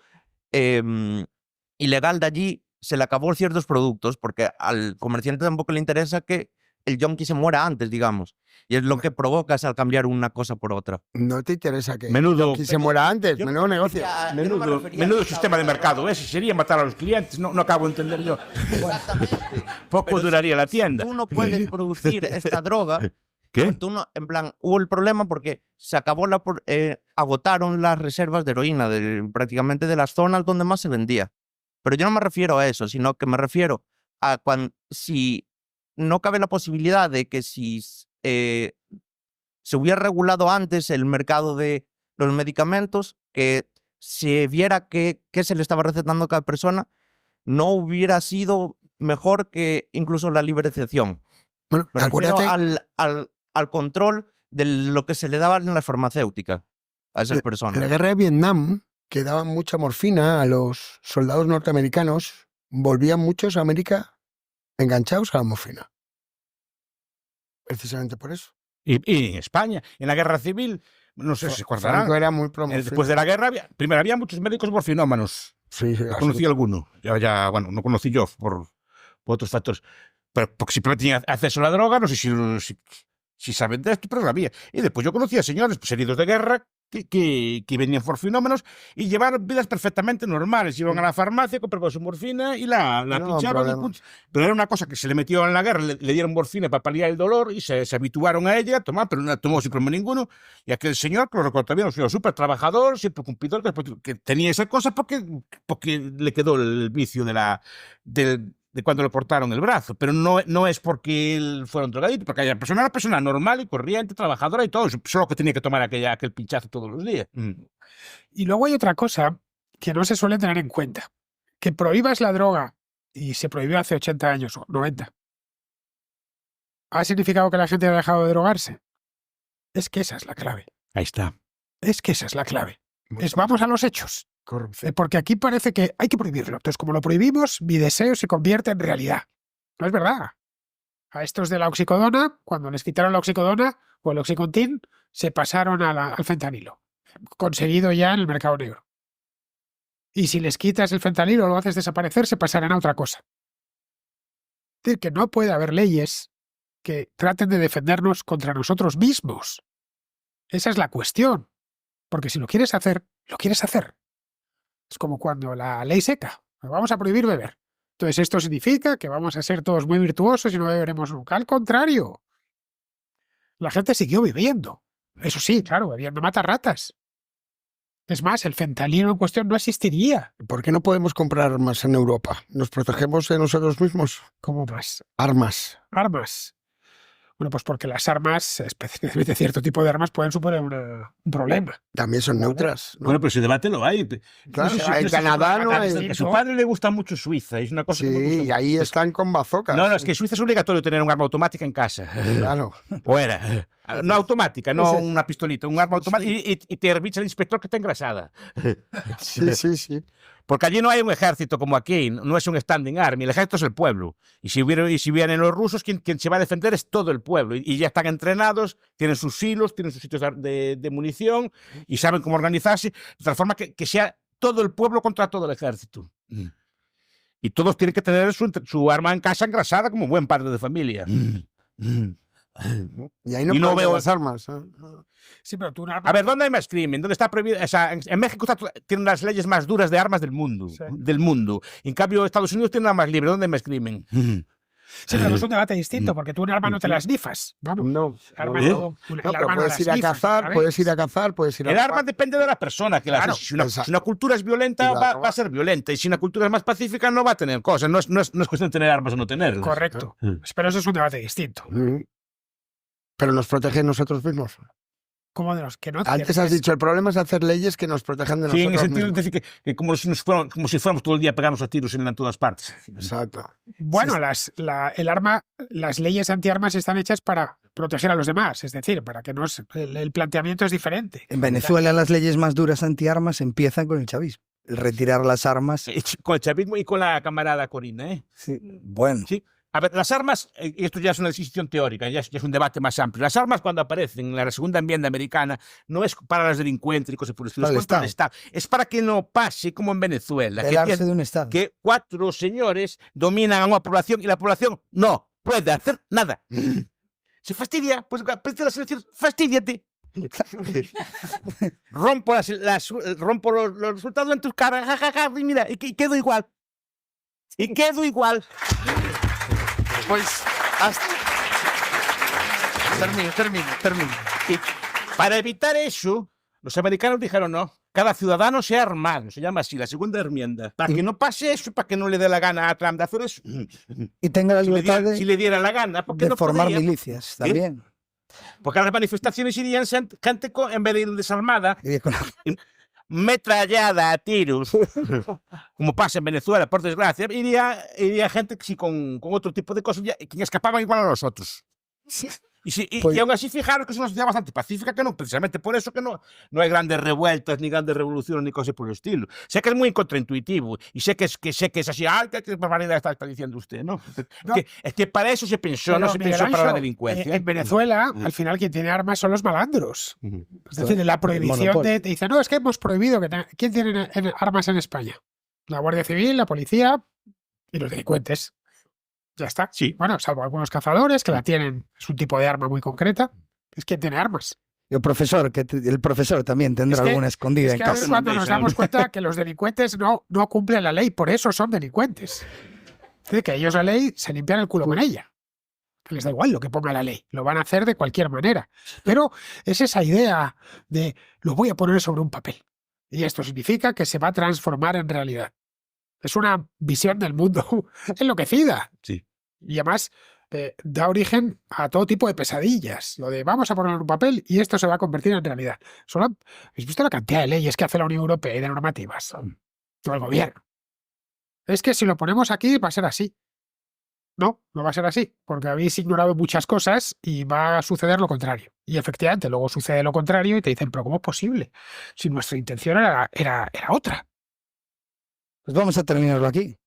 Speaker 6: ilegal de allí se le acabó ciertos productos porque al comerciante tampoco le interesa que el yonki se muera antes, digamos. Y es lo que provocas al cambiar una cosa por otra.
Speaker 2: No te interesa que
Speaker 4: Menudo
Speaker 2: se muera antes, menudo negocio.
Speaker 4: Menudo sistema de mercado ese. Sería matar a los clientes. No acabo de entender yo. Poco
Speaker 6: Pero
Speaker 4: duraría la tienda.
Speaker 6: Tú no puedes producir esta droga.
Speaker 4: ¿Qué?
Speaker 6: Tú no, en plan, hubo el problema porque se acabó agotaron las reservas de heroína prácticamente de las zonas donde más se vendía. Pero yo no me refiero a eso, sino que me refiero a si no cabe la posibilidad de que si se hubiera regulado antes el mercado de los medicamentos, que se viera qué se le estaba recetando a cada persona, no hubiera sido mejor que incluso la liberalización.
Speaker 2: Bueno,
Speaker 6: Me refiero
Speaker 2: acuérdate,
Speaker 6: al control de lo que se le daba en las farmacéuticas a esas
Speaker 2: en la
Speaker 6: personas.
Speaker 2: guerra de Vietnam, que daban mucha morfina a los soldados norteamericanos, volvían muchos a América enganchados a la morfina. Precisamente por eso.
Speaker 4: Y en España, en la guerra civil, No sé si se acordarán.
Speaker 2: Franco era muy promocionado.
Speaker 4: Después de la guerra, primero había muchos médicos morfinómanos.
Speaker 2: Sí,
Speaker 4: Yo conocí alguno. Bueno, no conocí yo por otros factores. Pero porque simplemente tenían acceso a la droga, no sé si saben de esto, pero lo había. Y después yo conocía señores pues, heridos de guerra que venían morfinómanos y llevaron vidas perfectamente normales. Iban a la farmacia, compraban su morfina y la pinchaban. Pero era una cosa que se le metió en la guerra, le dieron morfina para paliar el dolor y se habituaron a ella a tomar, pero no tomó sin problema ninguno. Y aquel señor, que lo recuerdo también, un súper trabajador, siempre cumplidor, que tenía esa cosa porque le quedó el vicio de cuando le cortaron el brazo, pero no es porque él fuera un drogadito, porque aquella persona era una persona normal y corriente, trabajadora y todo, solo que tenía que tomar aquel pinchazo todos los días.
Speaker 3: Y luego hay otra cosa que no se suele tener en cuenta, que prohíbas la droga, y se prohibió hace 80 años o 90. ¿Ha significado que la gente haya dejado de drogarse? Es que esa es la clave.
Speaker 4: Ahí está.
Speaker 3: Es que esa es la clave. Vamos a los hechos. Porque aquí parece que hay que prohibirlo. Entonces, como lo prohibimos, mi deseo se convierte en realidad. No es verdad. A estos de la oxicodona, cuando les quitaron la oxicodona o el oxicontin, se pasaron al fentanilo. Conseguido ya en el mercado negro. Y si les quitas el fentanilo o lo haces desaparecer, se pasarán a otra cosa. Es decir, que no puede haber leyes que traten de defendernos contra nosotros mismos. Esa es la cuestión. Porque si lo quieres hacer, lo quieres hacer. Es como cuando la ley seca. Vamos a prohibir beber. Entonces esto significa que vamos a ser todos muy virtuosos y no beberemos nunca. Al contrario. La gente siguió bebiendo. Eso sí, claro, bebiendo mata ratas. Es más, el fentanilo en cuestión no existiría.
Speaker 2: ¿Por qué no podemos comprar armas en Europa? ¿Nos protegemos de nosotros mismos?
Speaker 3: ¿Cómo más?
Speaker 2: Armas.
Speaker 3: Armas. Bueno, pues porque las armas, especialmente cierto tipo de armas, pueden suponer un problema.
Speaker 2: También son neutras, ¿no?
Speaker 4: Bueno, pero ese debate lo hay.
Speaker 2: Claro,
Speaker 4: No sé
Speaker 2: en Canadá no hay.
Speaker 4: A su padre le gusta mucho Suiza. Es una cosa que me gusta
Speaker 2: Sí, y
Speaker 4: mucho.
Speaker 2: ahí están con bazocas.
Speaker 4: No, es que en Suiza es obligatorio tener un arma automática en casa.
Speaker 2: Claro.
Speaker 4: O era. No automática, no una pistolita, un arma automática. Y te avisa el inspector que está engrasada.
Speaker 2: Sí.
Speaker 4: Porque allí no hay un ejército como aquí, no es un standing army, el ejército es el pueblo. Y si vienen los rusos, quien se va a defender es todo el pueblo. Y ya están entrenados, tienen sus silos, tienen sus sitios de munición y saben cómo organizarse, de tal forma que sea todo el pueblo contra todo el ejército. Y todos tienen que tener su arma en casa engrasada como buen padre de familia.
Speaker 2: Y ahí no,
Speaker 4: Y no
Speaker 2: veo
Speaker 4: veo-
Speaker 2: las armas.
Speaker 3: Sí, pero tú un arma...
Speaker 4: A ver, ¿dónde hay más crimen? ¿Dónde está prohibido? O sea, en México tienen las leyes más duras de armas del mundo.
Speaker 3: Sí.
Speaker 4: En cambio, Estados Unidos tiene una más libre. ¿Dónde hay más crimen?
Speaker 3: Sí, pero es un debate distinto, porque tú un arma no te las nifas. Vamos.
Speaker 2: No,
Speaker 3: Arma
Speaker 4: ¿Eh?
Speaker 3: no, el
Speaker 2: pero
Speaker 3: arma no
Speaker 2: puedes
Speaker 3: las
Speaker 2: ir a
Speaker 3: nifas,
Speaker 2: cazar,
Speaker 3: ¿sabes?
Speaker 2: puedes ir a cazar, puedes ir a...
Speaker 4: El arma depende de la persona que la
Speaker 3: Claro,
Speaker 4: hace. Si una
Speaker 2: exacto.
Speaker 4: cultura es violenta,
Speaker 2: Y la
Speaker 4: va
Speaker 2: roba.
Speaker 4: a ser violenta. Y si una cultura es más pacífica, no va a tener cosas. No es cuestión de tener armas o no tenerlas.
Speaker 3: Correcto. Pero eso es un debate distinto.
Speaker 2: Pero nos protegen nosotros mismos.
Speaker 3: Como de los que no...
Speaker 2: Antes has dicho, el problema es hacer leyes que nos protejan de
Speaker 4: Sí, en
Speaker 2: nosotros
Speaker 4: el sentido de
Speaker 2: mismos.
Speaker 4: decir que como si fuéramos todo el día a pegarnos a tiros en todas partes.
Speaker 2: Exacto.
Speaker 3: Bueno, las leyes antiarmas están hechas para proteger a los demás, es decir, para que no el planteamiento es diferente.
Speaker 1: En Venezuela las leyes más duras antiarmas empiezan con el chavismo. El retirar las armas.
Speaker 4: Con el chavismo y con la camarada Corina, ¿eh?
Speaker 1: Sí. Bueno.
Speaker 4: Sí. A ver, las armas, y esto ya es una decisión teórica, ya es un debate más amplio. Las armas cuando aparecen en la segunda enmienda americana no es para los delincuentes y cosas por el estilo,
Speaker 1: Para
Speaker 4: es
Speaker 1: el
Speaker 4: contra el Estado. Es para que no pase como en Venezuela,
Speaker 1: Pelarse de un Estado.
Speaker 4: que 4 señores dominan a una población y la población no puede hacer nada. Se fastidia, pues aprende las elecciones, fastídiate. Rompo los resultados en tus caras, jajaja, y mira, y quedo igual. Y quedo igual.
Speaker 2: Pues termino.
Speaker 4: Y para evitar eso, los americanos dijeron no, cada ciudadano sea armado, se llama así, la segunda enmienda. Para que no pase eso, para que no le dé la gana a Trump de hacer eso.
Speaker 1: Y tenga la
Speaker 4: Si le
Speaker 1: libertad
Speaker 4: diera, si le diera la gana, porque
Speaker 1: de
Speaker 4: no
Speaker 1: formar
Speaker 4: podría.
Speaker 1: milicias también.
Speaker 4: Porque a las manifestaciones irían gente en vez de ir desarmada,
Speaker 1: Iría con-
Speaker 4: metrallada a tiros, como pasa en Venezuela, por desgracia, iría gente sí, con otro tipo de cosas que escapaban igual a los otros. Y aún así, fijaros que es una sociedad bastante pacífica, que no, precisamente por eso que no hay grandes revueltas, ni grandes revoluciones, ni cosas por el estilo. Sé que es muy contraintuitivo, y sé que es así, qué barbaridad está diciendo usted, ¿no? Es que para eso se pensó,
Speaker 3: Pero,
Speaker 4: no se
Speaker 3: Miguel
Speaker 4: pensó para la
Speaker 3: Ángel,
Speaker 4: delincuencia.
Speaker 3: En Venezuela, al final, quien tiene armas son los malandros. Es decir, la prohibición
Speaker 1: monopolio.
Speaker 3: te dice, no, es que hemos prohibido que ¿quién tiene armas en España? La Guardia Civil, la policía y los delincuentes. Ya está.
Speaker 4: Sí.
Speaker 3: Bueno, salvo algunos cazadores que la tienen, es un tipo de arma muy concreta. Es quien tiene armas.
Speaker 1: Y el profesor también tendrá
Speaker 3: Es que-
Speaker 1: alguna escondida
Speaker 3: Es
Speaker 1: en
Speaker 3: que a ver
Speaker 1: casa.
Speaker 3: cuando nos damos cuenta que los delincuentes no cumplen la ley, por eso son delincuentes. Es decir, que ellos la ley se limpian el culo con ella. Que les da igual lo que ponga la ley, lo van a hacer de cualquier manera. Pero es esa idea de lo voy a poner sobre un papel. Y esto significa que se va a transformar en realidad. Es una visión del mundo enloquecida.
Speaker 4: Sí.
Speaker 3: Y además da origen a todo tipo de pesadillas. Lo de vamos a ponerlo en un papel y esto se va a convertir en realidad. ¿Habéis visto la cantidad de leyes que hace la Unión Europea y de normativas? Todo el gobierno. Es que si lo ponemos aquí va a ser así. No va a ser así, porque habéis ignorado muchas cosas y va a suceder lo contrario. Y efectivamente, luego sucede lo contrario y te dicen, pero ¿cómo es posible? Si nuestra intención era otra.
Speaker 1: Pues vamos a terminarlo aquí,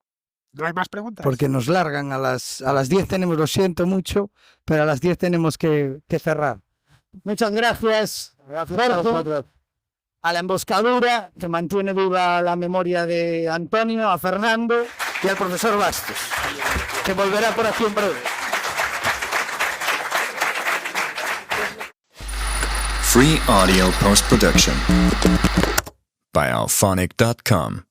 Speaker 3: ¿No hay más preguntas?
Speaker 1: porque nos largan a las 10 tenemos, lo siento mucho, pero a las 10 tenemos que cerrar. Muchas gracias. Gracias a la emboscadura, que mantiene viva la memoria de Antonio, a Fernando y al profesor Bastos, que volverá por aquí en breve.
Speaker 7: Free audio post-production by alphonic.com.